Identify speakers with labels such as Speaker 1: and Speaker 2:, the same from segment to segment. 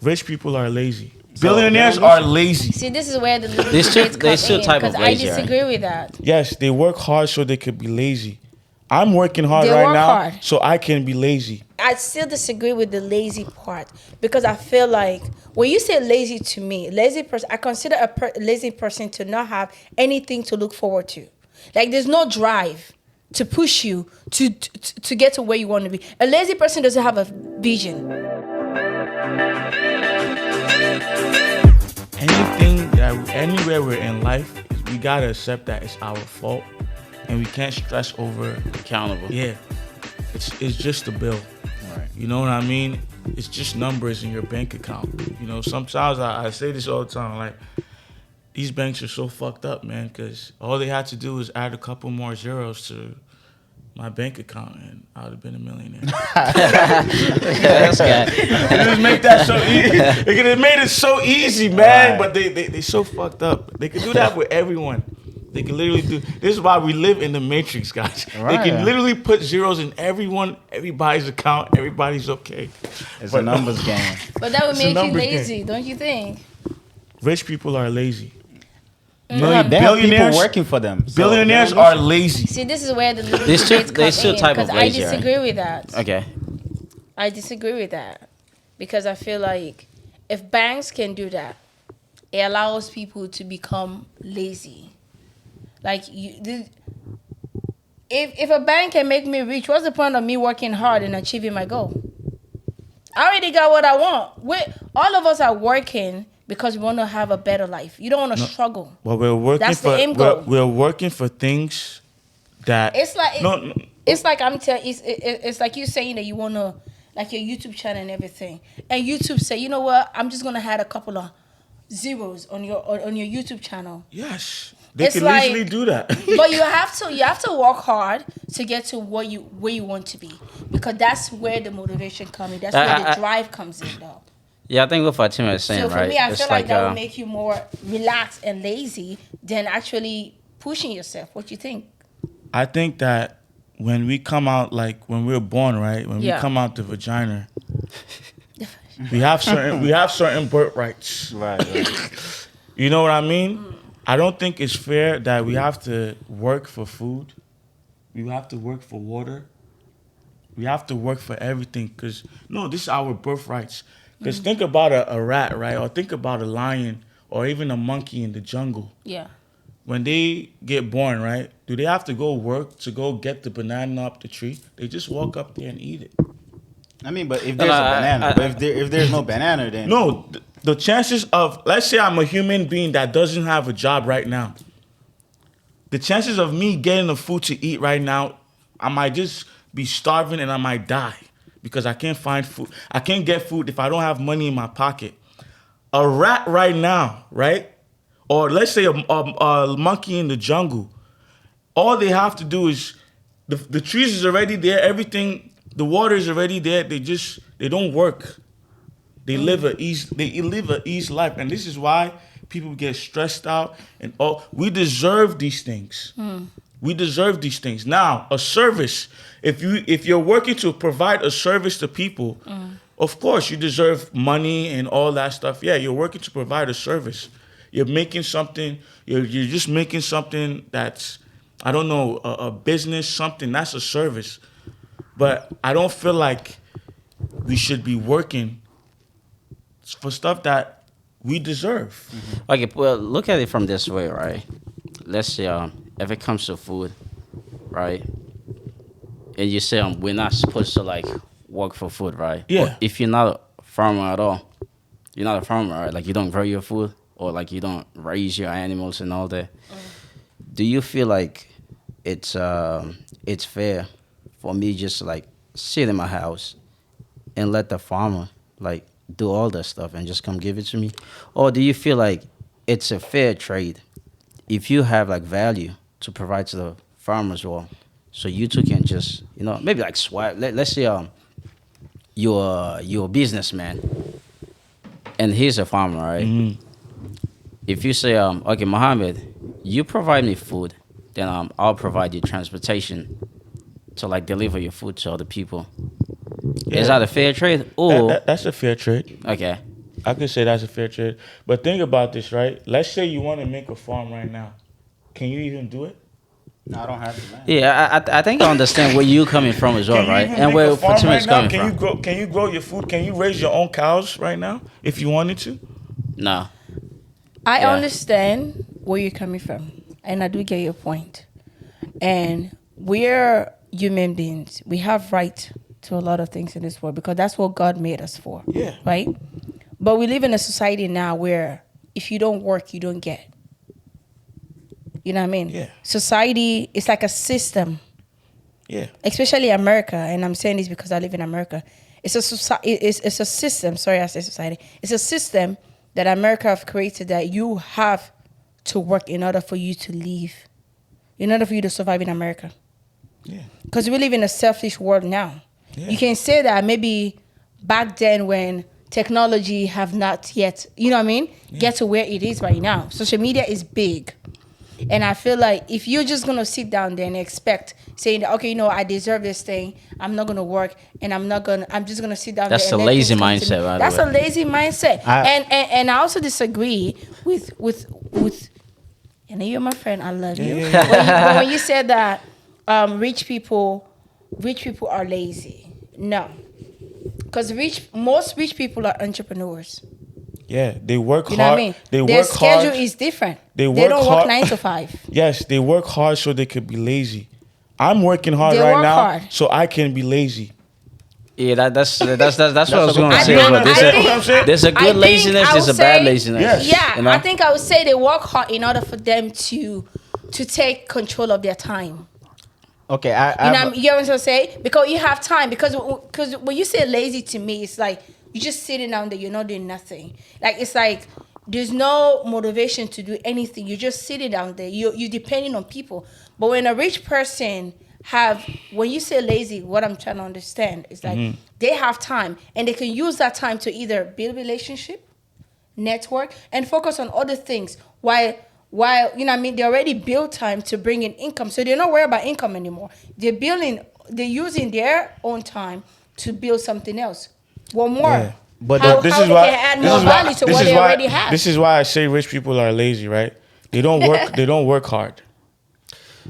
Speaker 1: Rich people are lazy. Billionaires are lazy.
Speaker 2: See, this is where the
Speaker 3: They still type of
Speaker 2: because I
Speaker 3: lazy,
Speaker 2: disagree with that.
Speaker 1: Yes, they work hard so they could be lazy. I'm working hard
Speaker 2: They
Speaker 1: right
Speaker 2: work
Speaker 1: now
Speaker 2: hard.
Speaker 1: so I can be lazy.
Speaker 2: I still disagree with the lazy part because I feel like when you say lazy to me, lazy person, I consider a lazy person to not have anything to look forward to. Like there's no drive to push you to get to where you want to be. A lazy person doesn't have a vision.
Speaker 1: Anywhere we're in life, we gotta accept that it's our fault, and we can't stress over.
Speaker 3: Accountable.
Speaker 1: Yeah, it's just a bill.
Speaker 3: Right.
Speaker 1: You know what I mean? It's just numbers in your bank account. You know, sometimes I say this all the time, like, these banks are so fucked up, man, because all they had to do was add a couple more zeros to my bank account, and I would have been a millionaire.
Speaker 3: That's good.
Speaker 1: They just make that so easy. They could have made it so easy, man, but they so fucked up. They could do that with everyone. They can literally do. This is why we live in the matrix, guys.
Speaker 4: Right.
Speaker 1: They can literally put zeros in everybody's account. Everybody's okay.
Speaker 4: It's a numbers game.
Speaker 2: But that would
Speaker 1: It's a
Speaker 2: make you
Speaker 1: numbers
Speaker 2: lazy,
Speaker 1: game.
Speaker 2: don't you think?
Speaker 1: Rich people are lazy.
Speaker 4: They have
Speaker 1: Billionaires-
Speaker 4: people working for them. So
Speaker 1: Billionaires are lazy.
Speaker 2: See, this is where the
Speaker 3: They still type of
Speaker 2: because I
Speaker 3: lazy, right?
Speaker 2: disagree with that.
Speaker 3: Okay.
Speaker 2: I disagree with that because I feel like if banks can do that, it allows people to become lazy. Like if a bank can make me rich, what's the point of me working hard and achieving my goal? I already got what I want. All of us are working because we want to have a better life. You don't want to struggle.
Speaker 1: Well, we're working
Speaker 2: That's
Speaker 1: for
Speaker 2: the end goal.
Speaker 1: we're working for things that
Speaker 2: It's like
Speaker 1: no.
Speaker 2: it's like I'm telling. It's like you saying that you want to like your YouTube channel and everything, and YouTube say, you know what? I'm just gonna add a couple of zeros on your YouTube channel.
Speaker 1: Yes, they
Speaker 2: It's
Speaker 1: can
Speaker 2: like-
Speaker 1: easily do that.
Speaker 2: But you have to work hard to get to where you want to be, because that's where the motivation comes in. That's where the drive comes in, though.
Speaker 3: Yeah, I think what Fatima is saying,
Speaker 2: So for
Speaker 3: right?
Speaker 2: me, I
Speaker 3: It's
Speaker 2: feel like that would make you more relaxed and lazy than actually pushing yourself. What you think?
Speaker 1: I think that when we come out, like when we're born, right? When we come out the vagina, we have certain birth rights.
Speaker 4: Right.
Speaker 1: You know what I mean? I don't think it's fair that we have to work for food. We have to work for water. We have to work for everything because, no, this is our birthrights. Because think about a rat, right? Or think about a lion or even a monkey in the jungle.
Speaker 2: Yeah.
Speaker 1: When they get born, right? Do they have to go work to go get the banana up the tree? They just walk up there and eat it.
Speaker 4: I mean, but if there's a banana, but if there's no banana, then
Speaker 1: No, the chances of, let's say I'm a human being that doesn't have a job right now. The chances of me getting the food to eat right now, I might just be starving and I might die because I can't find food. I can't get food if I don't have money in my pocket. A rat right now, right? Or let's say a monkey in the jungle. All they have to do is, the trees is already there, everything, the water is already there. They don't work. They live a easy life, and this is why people get stressed out. And we deserve these things. We deserve these things. Now, a service. If you're working to provide a service to people, of course you deserve money and all that stuff. Yeah, you're working to provide a service. You're making something. You're just making something that's, I don't know, a business, something that's a service. But I don't feel like we should be working for stuff that we deserve.
Speaker 3: Okay, well, look at it from this way, right? Let's say if it comes to food, right? And you say we're not supposed to like work for food, right?
Speaker 1: Yeah.
Speaker 3: But if you're not a farmer at all, you're not a farmer, right? Like you don't grow your food or like you don't raise your animals and all that. Do you feel like it's fair for me just to like sit in my house and let the farmer like do all that stuff and just come give it to me? Or do you feel like it's a fair trade if you have like value to provide to the farmers, well, so you two can just, maybe like swap. Let's say you're a businessman and he's a farmer, right? If you say, okay, Mohammed, you provide me food, then I'll provide you transportation to like deliver your food to other people.
Speaker 1: Yeah.
Speaker 3: Is that a fair trade? Or
Speaker 1: That's a fair trade.
Speaker 3: okay.
Speaker 1: I could say that's a fair trade. But think about this, right? Let's say you want to make a farm right now. Can you even do it?
Speaker 4: No, I don't have the land.
Speaker 3: Yeah, I think I understand where you coming from as well,
Speaker 1: Can you
Speaker 3: right?
Speaker 1: even
Speaker 3: And
Speaker 1: make
Speaker 3: where
Speaker 1: a farm
Speaker 3: Fatima's
Speaker 1: right now?
Speaker 3: coming from.
Speaker 1: Can you grow your food? Can you raise your own cows right now if you wanted to?
Speaker 3: No.
Speaker 2: I
Speaker 3: Yeah.
Speaker 2: understand where you're coming from, and I do get your point. And we're human beings. We have right to a lot of things in this world because that's what God made us for.
Speaker 1: Yeah.
Speaker 2: Right? But we live in a society now where if you don't work, you don't get. You know what I mean?
Speaker 1: Yeah.
Speaker 2: Society is like a system,
Speaker 1: Yeah.
Speaker 2: especially America. And I'm saying this because I live in America. It's a system. Sorry, I say society. It's a system that America have created that you have to work in order for you to live, in order for you to survive in America.
Speaker 1: Yeah.
Speaker 2: Because we live in a selfish world now.
Speaker 1: Yeah.
Speaker 2: You can say that maybe back then when technology have not yet, you know what I mean, get to where it is right now. Social media is big. And I feel like if you're just going to sit down there and expect, saying, that, okay, you know, I deserve this thing, I'm not going to work, and I'm just going to sit down
Speaker 3: That's
Speaker 2: there.
Speaker 3: a
Speaker 2: and let
Speaker 3: lazy
Speaker 2: things come to me.
Speaker 3: mindset, by the
Speaker 2: That's
Speaker 3: way.
Speaker 2: a lazy mindset. And I also disagree with and you're my friend, I love you. But when you said that rich people are lazy. No. Because most rich people are entrepreneurs.
Speaker 1: Yeah, they work
Speaker 2: You know
Speaker 1: hard.
Speaker 2: what I mean?
Speaker 1: They
Speaker 2: Their
Speaker 1: work
Speaker 2: schedule
Speaker 1: hard.
Speaker 2: is different.
Speaker 1: They
Speaker 2: They
Speaker 1: work
Speaker 2: don't
Speaker 1: hard.
Speaker 2: work 9 to 5.
Speaker 1: Yes, they work hard so they could be lazy. I'm working hard
Speaker 2: They
Speaker 1: right
Speaker 2: work
Speaker 1: now
Speaker 2: hard.
Speaker 1: so I can be lazy.
Speaker 3: Yeah, that's what I was going to
Speaker 2: I
Speaker 3: say.
Speaker 2: think-
Speaker 3: But
Speaker 2: I think-
Speaker 3: there's a
Speaker 2: I
Speaker 3: good
Speaker 2: think
Speaker 3: laziness,
Speaker 2: I
Speaker 3: there's a
Speaker 2: would
Speaker 3: bad
Speaker 2: say-
Speaker 3: laziness.
Speaker 1: Yes.
Speaker 2: Yeah,
Speaker 3: You know?
Speaker 2: I think I would say they work hard in order for them to take control of their time.
Speaker 4: Okay,
Speaker 2: You know what I'm saying? Because you have time. Because when you say lazy to me, it's like you're just sitting down there, you're not doing nothing. Like it's like there's no motivation to do anything. You're just sitting down there. You're depending on people. But when a rich person when you say lazy, what I'm trying to understand is like they have time and they can use that time to either build relationship, network, and focus on other things while you know what I mean, they already built time to bring in income. So they're not worried about income anymore. They're using their own time to build something else. What more?
Speaker 1: Yeah.
Speaker 4: But
Speaker 2: how
Speaker 1: this
Speaker 2: they
Speaker 1: is why
Speaker 2: can add more value to what they already have.
Speaker 1: This is why I say rich people are lazy, right? They don't work. They don't work hard.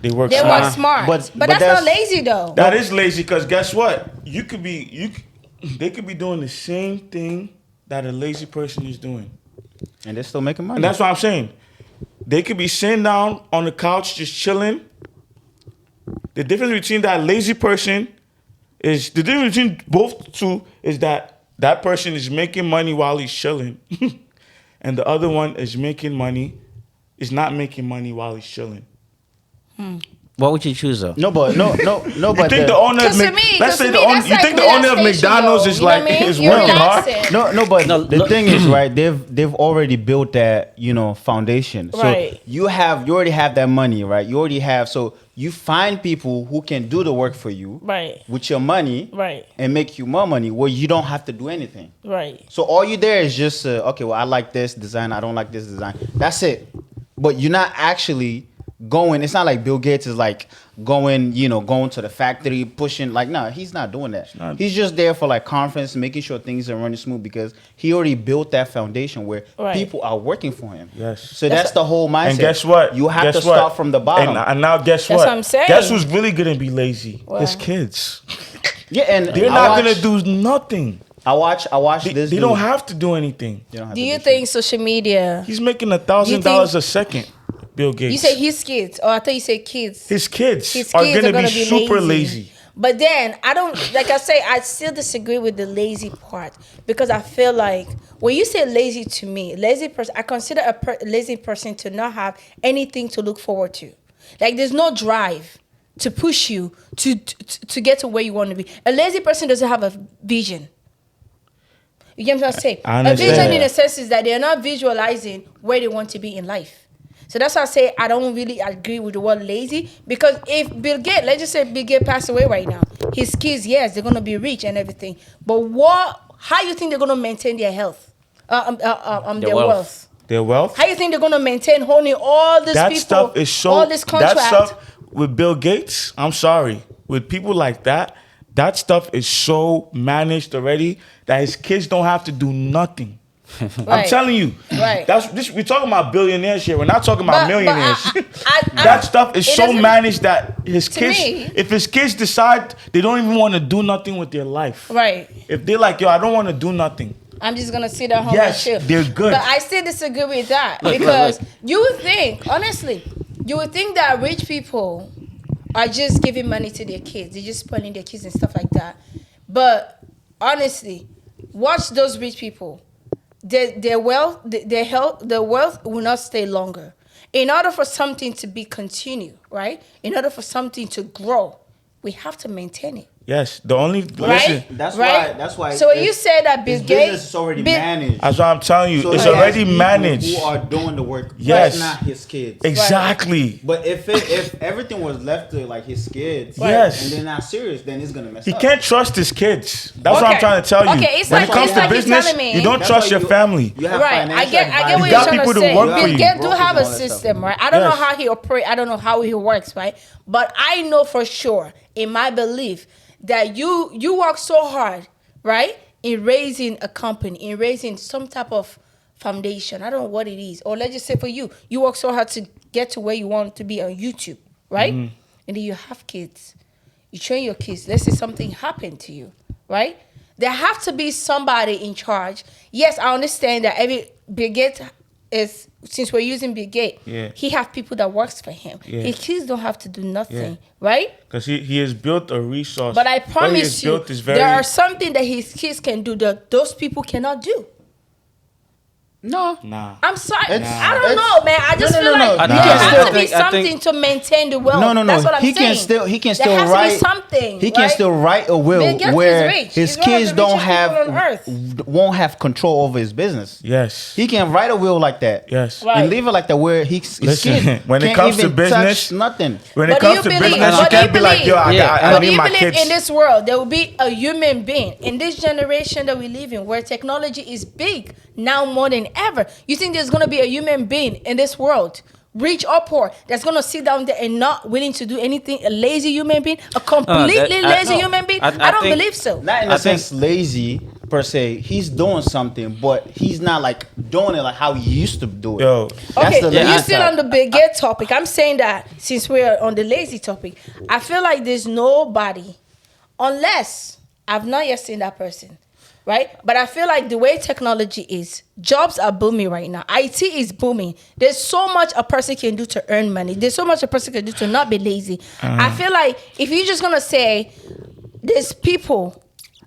Speaker 1: They work
Speaker 2: They
Speaker 1: smart.
Speaker 2: work smart.
Speaker 4: But
Speaker 2: But that's not lazy though.
Speaker 1: That is lazy because guess what? They could be doing the same thing that a lazy person is doing.
Speaker 4: and they're still making money.
Speaker 1: And that's what I'm saying. They could be sitting down on the couch just chilling. The difference between that lazy person is the difference between both two is that person is making money while he's chilling, and the other one is not making money while he's chilling.
Speaker 3: What would you choose though?
Speaker 4: no, but
Speaker 1: You think the owner of
Speaker 2: Because to me,
Speaker 1: let's say
Speaker 2: to me, that's
Speaker 1: you
Speaker 2: like
Speaker 1: think the owner of
Speaker 2: relaxation,
Speaker 1: McDonald's
Speaker 2: though.
Speaker 1: is
Speaker 2: You know
Speaker 1: like
Speaker 2: what I mean?
Speaker 1: is
Speaker 2: You're
Speaker 1: working hard?
Speaker 2: relaxing.
Speaker 4: No, but
Speaker 3: No,
Speaker 4: the
Speaker 3: look-
Speaker 4: thing is, right? They've already built that, foundation. So
Speaker 2: Right.
Speaker 4: you already have that money, right? You already have. So you find people who can do the work for you,
Speaker 2: Right.
Speaker 4: with your money,
Speaker 2: Right.
Speaker 4: and make you more money, where you don't have to do anything.
Speaker 2: Right.
Speaker 4: So all you there is just okay. Well, I like this design. I don't like this design. That's it. But you're not actually going. It's not like Bill Gates is like going to the factory pushing. Like, no, he's not doing that.
Speaker 1: not.
Speaker 4: He's just there for like conference, making sure things are running smooth because he already built that foundation where
Speaker 2: Right.
Speaker 4: people are working for him.
Speaker 1: Yes.
Speaker 4: So that's the whole mindset.
Speaker 1: And guess what?
Speaker 4: You have
Speaker 1: Guess
Speaker 4: to
Speaker 1: what?
Speaker 4: start from the bottom.
Speaker 1: And now guess
Speaker 2: That's
Speaker 1: what?
Speaker 2: what I'm saying.
Speaker 1: Guess who's really gonna be lazy?
Speaker 2: What?
Speaker 1: His kids.
Speaker 4: yeah, and
Speaker 1: They're not gonna do nothing.
Speaker 4: I watch this.
Speaker 1: They
Speaker 4: dude.
Speaker 1: don't have to do anything.
Speaker 4: They don't have
Speaker 2: Do
Speaker 4: to
Speaker 2: you
Speaker 4: shit.
Speaker 2: think social media?
Speaker 1: He's making $1,000 a second. Bill Gates.
Speaker 2: You say his kids, or I thought you said kids.
Speaker 1: his kids
Speaker 2: His
Speaker 1: are
Speaker 2: kids
Speaker 1: gonna be
Speaker 2: be
Speaker 1: super lazy.
Speaker 2: But then I don't like I say I still disagree with the lazy part because I feel like when you say lazy to me, lazy person, I consider a lazy person to not have anything to look forward to. Like there's no drive to push you to get to where you want to be. A lazy person doesn't have a vision. You get what I'm saying?
Speaker 1: I
Speaker 2: A
Speaker 1: understand.
Speaker 2: vision in a sense is that they're not visualizing where they want to be in life. So that's why I say I don't really agree with the word lazy because if Bill Gates, let's just say Bill Gates passed away right now, his kids, yes, they're gonna be rich and everything, but how you think they're gonna maintain their health, their wealth?
Speaker 1: Their wealth.
Speaker 2: How you think they're gonna maintain holding all these
Speaker 1: That
Speaker 2: people,
Speaker 1: stuff is so.
Speaker 2: all this contract?
Speaker 1: That stuff with Bill Gates. I'm sorry. With people like that stuff is so managed already that his kids don't have to do nothing. I'm telling you.
Speaker 2: Right.
Speaker 1: That's this. We're talking about billionaires here. We're not talking about millionaires.
Speaker 2: I-
Speaker 1: That stuff is
Speaker 2: it
Speaker 1: so
Speaker 2: doesn't-
Speaker 1: managed that his
Speaker 2: To
Speaker 1: kids,
Speaker 2: me-
Speaker 1: if his kids decide they don't even want to do nothing with their life,
Speaker 2: Right.
Speaker 1: if they're like, yo, I don't want to do nothing.
Speaker 2: I'm just gonna sit at home
Speaker 1: Yes,
Speaker 2: and chill.
Speaker 1: they're good.
Speaker 2: But I still disagree with that
Speaker 3: Look,
Speaker 2: because
Speaker 3: look.
Speaker 2: you would think, honestly, you would think that rich people are just giving money to their kids. They're just spoiling their kids and stuff like that. But honestly, watch those rich people. Their wealth, their health, the wealth will not stay longer. In order for something to be continued, right? In order for something to grow, we have to maintain it.
Speaker 1: Yes, the only
Speaker 2: Right?
Speaker 1: listen.
Speaker 4: That's
Speaker 2: Right?
Speaker 4: why. That's why.
Speaker 2: So when you say that Bill
Speaker 4: his business
Speaker 2: Gates
Speaker 4: is already
Speaker 2: Bill-
Speaker 4: managed.
Speaker 1: That's what I'm telling you.
Speaker 4: So
Speaker 1: It's
Speaker 4: he has
Speaker 1: already
Speaker 4: people
Speaker 1: managed.
Speaker 4: who are doing the work.
Speaker 1: Yes.
Speaker 4: That's not his kids.
Speaker 1: Exactly.
Speaker 4: But if everything was left to like his kids,
Speaker 1: Yes.
Speaker 4: and they're not serious, then it's gonna mess
Speaker 1: He
Speaker 4: up.
Speaker 1: can't trust his kids. That's what I'm
Speaker 2: Okay.
Speaker 1: trying to tell you.
Speaker 2: Okay, it's
Speaker 1: when
Speaker 2: like-
Speaker 1: it comes
Speaker 2: it's
Speaker 1: to
Speaker 2: like you're
Speaker 1: business,
Speaker 2: telling me-
Speaker 1: you don't
Speaker 4: That's
Speaker 1: trust
Speaker 4: why
Speaker 1: your family.
Speaker 4: You have
Speaker 2: Right, I
Speaker 4: financial
Speaker 2: get
Speaker 4: advisors.
Speaker 2: what
Speaker 1: You
Speaker 2: you're
Speaker 1: got
Speaker 2: trying
Speaker 1: people
Speaker 2: to
Speaker 1: to
Speaker 2: say.
Speaker 1: work for
Speaker 2: Bill
Speaker 1: you.
Speaker 2: Gates do
Speaker 4: Brokers
Speaker 2: have
Speaker 4: and
Speaker 2: a
Speaker 4: all that stuff.
Speaker 2: system, right? I don't know
Speaker 1: Yes.
Speaker 2: how he operates. I don't know how he works, right? But I know for sure, in my belief, that you work so hard, right, in raising a company, in raising some type of foundation. I don't know what it is. Or let's just say for you, you work so hard to get to where you want to be on YouTube, right? And then you have kids. You train your kids. Let's say something happened to you, right? There have to be somebody in charge. Yes, I understand that every Bill Gates is, since we're using Bill Gates,
Speaker 1: Yeah.
Speaker 2: he have people that works for him.
Speaker 1: Yeah.
Speaker 2: His kids don't have to do nothing,
Speaker 1: Yeah.
Speaker 2: right?
Speaker 1: Because he has built a resource.
Speaker 2: But I
Speaker 1: what he has
Speaker 2: promise you,
Speaker 1: built is very,
Speaker 2: there are something that his kids can do that those people cannot do.
Speaker 4: No.
Speaker 1: Nah.
Speaker 2: I'm sorry.
Speaker 4: It's-
Speaker 2: I don't
Speaker 4: it's-
Speaker 2: know, man. I just
Speaker 4: no,
Speaker 2: feel
Speaker 4: no,
Speaker 2: like
Speaker 4: no.
Speaker 2: there
Speaker 3: He can
Speaker 2: has
Speaker 3: still
Speaker 2: to be
Speaker 3: think- I think-
Speaker 2: something to maintain the wealth.
Speaker 4: No, no,
Speaker 2: That's
Speaker 4: no.
Speaker 2: what I'm
Speaker 4: He
Speaker 2: saying.
Speaker 4: can still
Speaker 2: there has
Speaker 4: write
Speaker 2: to be something.
Speaker 4: He can
Speaker 2: right?
Speaker 4: still write a will
Speaker 2: Bill Gates is
Speaker 4: where
Speaker 2: rich.
Speaker 4: his
Speaker 2: He's one of
Speaker 4: kids
Speaker 2: the
Speaker 4: don't
Speaker 2: richest
Speaker 4: have
Speaker 2: people on earth.
Speaker 4: won't have control over his business.
Speaker 1: Yes.
Speaker 4: He can write a will like that.
Speaker 1: Yes.
Speaker 2: Right.
Speaker 4: And leave it like that where his
Speaker 1: Listen,
Speaker 4: kids
Speaker 1: when it
Speaker 4: can't
Speaker 1: comes to
Speaker 4: even
Speaker 1: business-
Speaker 4: touch nothing.
Speaker 1: When
Speaker 2: But
Speaker 1: it
Speaker 2: do
Speaker 1: comes
Speaker 2: you
Speaker 1: to
Speaker 2: believe-
Speaker 1: business,
Speaker 2: but
Speaker 1: you
Speaker 2: do you
Speaker 1: can't be like, yo,
Speaker 2: believe-
Speaker 1: I
Speaker 2: But do
Speaker 1: need
Speaker 2: you
Speaker 1: my
Speaker 2: believe
Speaker 1: kids.
Speaker 2: in this world there will be a human being in this generation that we live in where technology is big now more than ever? You think there's gonna be a human being in this world, rich or poor, that's gonna sit down there and not willing to do anything? A lazy human being, a completely lazy human being? I don't
Speaker 3: think-
Speaker 2: believe so.
Speaker 4: Not in
Speaker 3: I
Speaker 4: a sense lazy per se. He's doing something, but he's not like doing it like how he used to do it.
Speaker 1: Yo.
Speaker 2: Okay,
Speaker 4: the
Speaker 2: you're
Speaker 4: lazy
Speaker 2: still
Speaker 4: side.
Speaker 2: on the Bill Gates topic. I'm saying that since we're on the lazy topic, I feel like there's nobody, unless I've not yet seen that person, right? But I feel like the way technology is, jobs are booming right now. IT is booming. There's so much a person can do to earn money. There's so much a person can do to not be lazy. I feel like if you're just gonna say there's people,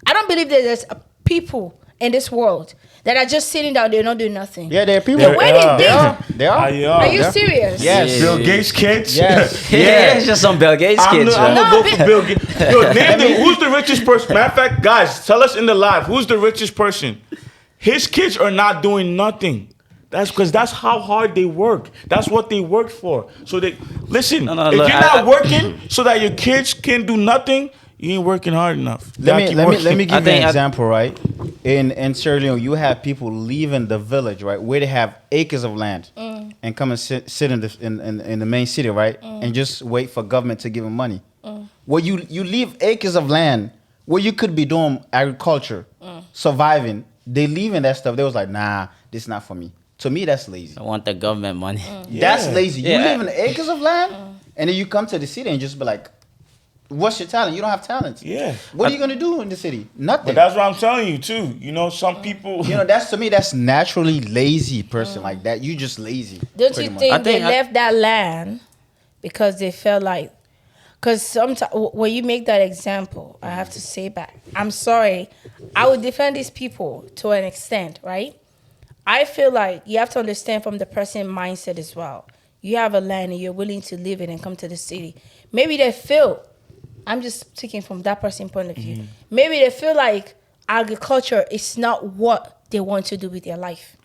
Speaker 2: I don't believe that there's people in this world that are just sitting down there not doing nothing.
Speaker 4: Yeah, there are people.
Speaker 2: The way they
Speaker 1: Yeah.
Speaker 2: think.
Speaker 1: Yeah.
Speaker 4: They are.
Speaker 2: Are you
Speaker 4: Yeah.
Speaker 2: serious?
Speaker 4: Yes.
Speaker 1: Bill Gates kids?
Speaker 4: Yes.
Speaker 3: Yeah, it's just some Bill Gates
Speaker 1: I'm
Speaker 3: kids.
Speaker 1: gonna
Speaker 3: man.
Speaker 1: go for Bill Gates. Yo, who's the richest person? Matter of fact, guys, tell us in the live, who's the richest person? His kids are not doing nothing. That's because that's how hard they work. That's what they worked for. So they listen.
Speaker 3: No,
Speaker 1: if
Speaker 3: look,
Speaker 1: you're not working so that your kids can do nothing, you ain't working hard enough. You gotta keep
Speaker 4: Let
Speaker 1: working.
Speaker 4: me give you
Speaker 3: think
Speaker 4: an
Speaker 3: I-
Speaker 4: example, right? In Sierra Leone, you have people leaving the village, right, where they have acres of land, and come and sit in the main city, right, and just wait for government to give them money. Well, you leave acres of land where you could be doing agriculture, surviving. They leaving that stuff. They was like, nah, this is not for me. To me, that's lazy.
Speaker 3: I want the government money.
Speaker 4: That's
Speaker 1: Yeah.
Speaker 4: lazy. You
Speaker 3: Yeah.
Speaker 4: live in acres of land, and then you come to the city and just be like, what's your talent? You don't have talent.
Speaker 1: Yeah.
Speaker 4: What are you gonna do in the city? Nothing.
Speaker 1: But that's what I'm telling you too. You know, some people.
Speaker 4: You know, that's to me, that's naturally lazy person like that. You just lazy.
Speaker 2: Don't
Speaker 4: pretty
Speaker 2: you
Speaker 4: much.
Speaker 2: think,
Speaker 3: I think
Speaker 2: they
Speaker 3: I-
Speaker 2: left that land because they felt like, because sometimes when you make that example, I have to say back, I'm sorry, I would defend these people to an extent, right? I feel like you have to understand from the person mindset as well. You have a land and you're willing to live it and come to the city. Maybe they feel, I'm just taking from that person's point of view. Maybe they feel like agriculture is not what they want to do with their life.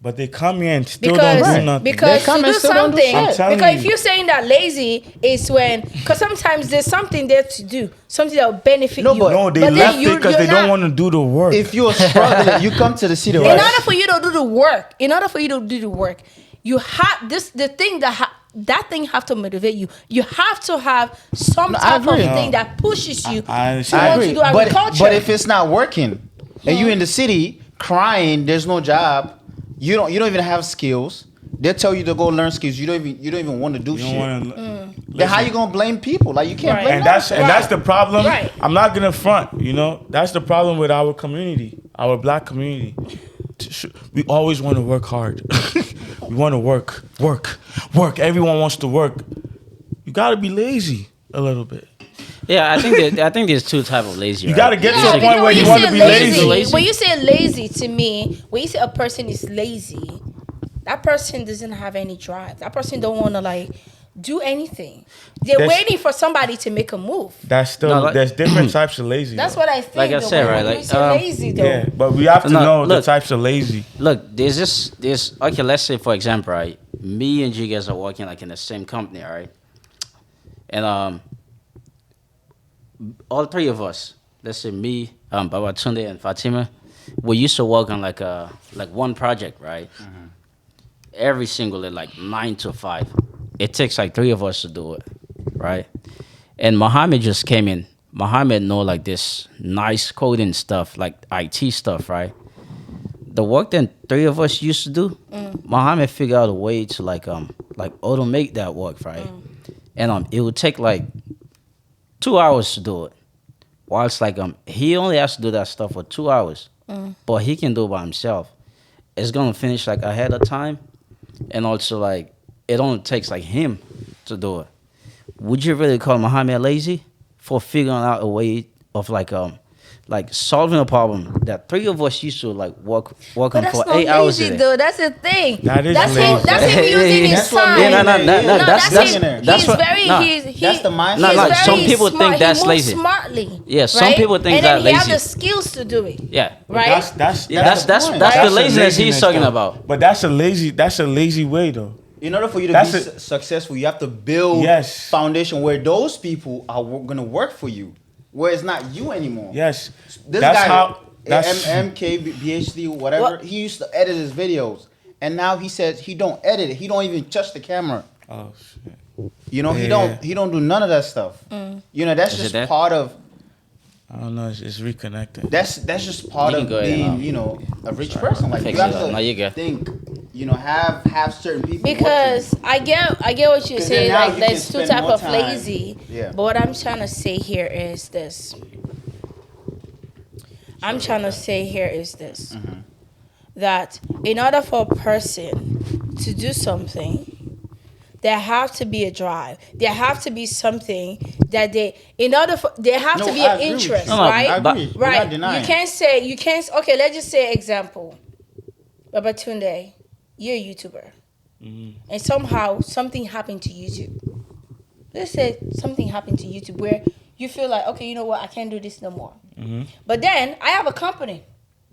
Speaker 1: But they come here and still don't do nothing.
Speaker 2: Because
Speaker 4: They come
Speaker 2: to
Speaker 4: and
Speaker 2: do
Speaker 4: still don't do
Speaker 2: something,
Speaker 4: shit.
Speaker 1: I'm telling
Speaker 2: because if
Speaker 1: you.
Speaker 2: you're saying that lazy is when, because sometimes there's something there to do, something that will benefit
Speaker 4: No,
Speaker 2: you.
Speaker 4: but-
Speaker 1: no, they
Speaker 2: then
Speaker 1: left it
Speaker 2: you're
Speaker 1: because they don't
Speaker 2: not-
Speaker 1: want to do the work.
Speaker 4: If you're struggling, you come to the city,
Speaker 2: In
Speaker 4: right?
Speaker 2: order for you to do the work, you have this. The thing that thing have to motivate you. You have to have some
Speaker 4: No, I
Speaker 2: type of
Speaker 4: agree.
Speaker 2: thing that pushes you
Speaker 1: I
Speaker 2: to
Speaker 1: understand.
Speaker 4: I
Speaker 2: want
Speaker 4: agree.
Speaker 2: to do agriculture.
Speaker 4: But if it's not working and you in the city crying. There's no job. You don't even have skills. They tell you to go learn skills. You don't even want to do
Speaker 1: You
Speaker 4: shit.
Speaker 1: don't want to.
Speaker 4: Then how you gonna blame people? Like you can't
Speaker 2: Right.
Speaker 4: blame
Speaker 1: And that's the problem.
Speaker 2: Right.
Speaker 1: I'm not gonna front. That's the problem with our community, our black community. We always want to work hard. We want to work. Everyone wants to work. You gotta be lazy a little bit.
Speaker 3: Yeah, I think there's two type of lazy.
Speaker 1: You
Speaker 3: right?
Speaker 1: gotta get to a
Speaker 2: because
Speaker 1: point where
Speaker 2: when
Speaker 1: you
Speaker 2: you
Speaker 1: want
Speaker 2: say
Speaker 1: to be
Speaker 3: lazy.
Speaker 1: lazy.
Speaker 2: when you say lazy to me, when you say a person is lazy, that person doesn't have any drive. That person don't want to like do anything. They're
Speaker 1: There's-
Speaker 2: waiting for somebody to make a move.
Speaker 1: That's still
Speaker 3: No, like-
Speaker 1: there's different types of lazy.
Speaker 2: That's
Speaker 1: though.
Speaker 2: what I think.
Speaker 3: Like I
Speaker 2: though,
Speaker 3: said,
Speaker 2: when
Speaker 3: right,
Speaker 2: you
Speaker 3: like,
Speaker 2: say lazy though.
Speaker 1: Yeah, but we have to
Speaker 3: No,
Speaker 1: know the
Speaker 3: look.
Speaker 1: types of lazy.
Speaker 3: Look, there's okay. Let's say for example, right? Me and you guys are working like in the same company, all right? And all three of us, let's say me, Babatunde, and Fatima, we used to work on like one project, right? Every single day, like 9 to 5. It takes like three of us to do it, right? And Mohammed just came in. Mohammed know like this nice coding stuff, like IT stuff, right? The work that three of us used to do, Mohammed figured out a way to like automate that work, right? And it would take like 2 hours to do it. Whilst like he only has to do that stuff for 2 hours, but he can do it by himself. It's gonna finish like ahead of time, and also like it only takes like him to do it. Would you really call Mohammed lazy for figuring out a way of like solving a problem that three of us used to like work
Speaker 2: But
Speaker 3: on
Speaker 2: that's
Speaker 3: for
Speaker 2: not
Speaker 3: 8 hours a
Speaker 2: lazy
Speaker 3: day?
Speaker 2: though. That's the thing.
Speaker 1: That is
Speaker 2: that's
Speaker 1: lazy.
Speaker 2: him. That's him using his
Speaker 4: That's what
Speaker 2: time.
Speaker 4: millionaire
Speaker 3: No,
Speaker 4: is.
Speaker 3: that's-
Speaker 2: him.
Speaker 3: that's
Speaker 2: He's
Speaker 3: what-
Speaker 2: very.
Speaker 3: no.
Speaker 4: That's the mindset.
Speaker 3: No,
Speaker 2: He's
Speaker 3: no,
Speaker 2: very
Speaker 3: some people
Speaker 2: smart.
Speaker 3: think that's
Speaker 2: he moves
Speaker 3: lazy.
Speaker 2: smartly.
Speaker 3: Yeah, some
Speaker 2: right?
Speaker 3: people think
Speaker 2: and then
Speaker 3: that
Speaker 2: he have
Speaker 3: lazy.
Speaker 2: the skills to do it.
Speaker 3: Yeah.
Speaker 2: Right.
Speaker 1: That's
Speaker 3: Yeah, that's
Speaker 4: the point.
Speaker 3: the
Speaker 1: a
Speaker 3: laziness he's talking
Speaker 1: though.
Speaker 3: about.
Speaker 1: But that's a lazy way though.
Speaker 4: In order for you to
Speaker 1: That's
Speaker 4: be
Speaker 1: it.
Speaker 4: successful, you have to build
Speaker 1: Yes.
Speaker 4: foundation where those people are gonna work for you, where it's not you anymore.
Speaker 1: Yes.
Speaker 4: This
Speaker 1: that's
Speaker 4: guy,
Speaker 1: how. That's
Speaker 4: MK, PhD, whatever.
Speaker 2: What?
Speaker 4: He used to edit his videos, and now he says he don't edit it. He don't even touch the camera.
Speaker 1: Oh shit.
Speaker 4: You know,
Speaker 1: Yeah.
Speaker 4: he don't do none of that stuff. You know, that's
Speaker 3: Is it
Speaker 4: just
Speaker 3: that?
Speaker 4: part of
Speaker 1: I don't know. It's reconnecting.
Speaker 4: that's just part
Speaker 3: You
Speaker 4: of
Speaker 3: can go ahead
Speaker 4: being,
Speaker 3: now.
Speaker 4: you know, a rich person. Like
Speaker 3: Fix
Speaker 4: you have
Speaker 3: it up.
Speaker 4: to
Speaker 3: Now you go.
Speaker 4: think, you know, have certain people working.
Speaker 2: Because I get what you're
Speaker 4: 'Cause then
Speaker 2: saying.
Speaker 4: now
Speaker 2: Like
Speaker 4: you
Speaker 2: there's
Speaker 4: can
Speaker 2: two
Speaker 4: spend
Speaker 2: type
Speaker 4: more
Speaker 2: of
Speaker 4: time.
Speaker 2: lazy.
Speaker 4: Yeah.
Speaker 2: But what I'm trying to say here is this. That in order for a person to do something, there have to be a drive. There have to be something that there have
Speaker 4: No,
Speaker 2: to be
Speaker 4: I
Speaker 2: an
Speaker 4: agree with you.
Speaker 2: interest,
Speaker 3: No, no,
Speaker 2: right?
Speaker 4: I agree. We're
Speaker 2: Right.
Speaker 4: not denying.
Speaker 2: You can't, okay, let's just say example. Babatunde, you're a YouTuber. And somehow something happened to YouTube. Let's say something happened to YouTube where you feel like, okay, you know what, I can't do this no more. But then I have a company.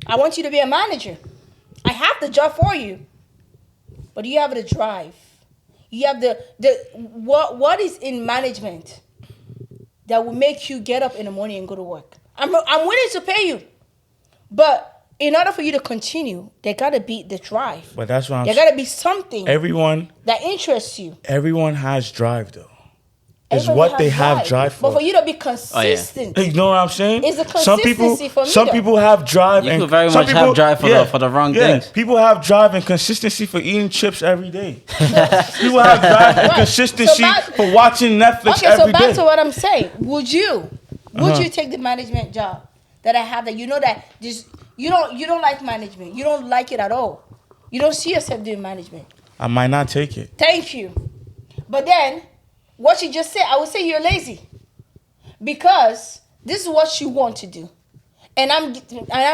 Speaker 2: I want you to be a manager. I have the job for you. But you have the drive. You have the what is in management that will make you get up in the morning and go to work? I'm willing to pay you. But in order for you to continue, there gotta be the drive.
Speaker 1: But that's what I'm
Speaker 2: There
Speaker 1: saying.
Speaker 2: gotta be something
Speaker 1: Everyone
Speaker 2: that interests you.
Speaker 1: has drive though. It's
Speaker 2: Everybody
Speaker 1: what they
Speaker 2: has
Speaker 1: have drive for.
Speaker 2: But for you to be consistent,
Speaker 1: You know what I'm saying?
Speaker 2: It's the
Speaker 1: some people,
Speaker 2: consistency for me,
Speaker 1: some
Speaker 2: though.
Speaker 1: people have drive.
Speaker 3: You
Speaker 1: and
Speaker 3: could very
Speaker 1: some
Speaker 3: much have drive for the wrong things.
Speaker 1: People have drive and consistency for eating chips every day. People have drive and
Speaker 2: Right.
Speaker 1: consistency
Speaker 2: So back-
Speaker 1: for watching Netflix
Speaker 2: okay, so
Speaker 1: every
Speaker 2: back
Speaker 1: day.
Speaker 2: to what I'm saying. Would you
Speaker 1: Uh-huh.
Speaker 2: take the management job that I have that you know that just you don't like management. You don't like it at all. You don't see yourself doing management.
Speaker 1: I might not take it.
Speaker 2: Thank you. But then what you just said, I would say you're lazy. Because this is what you want to do. And I'm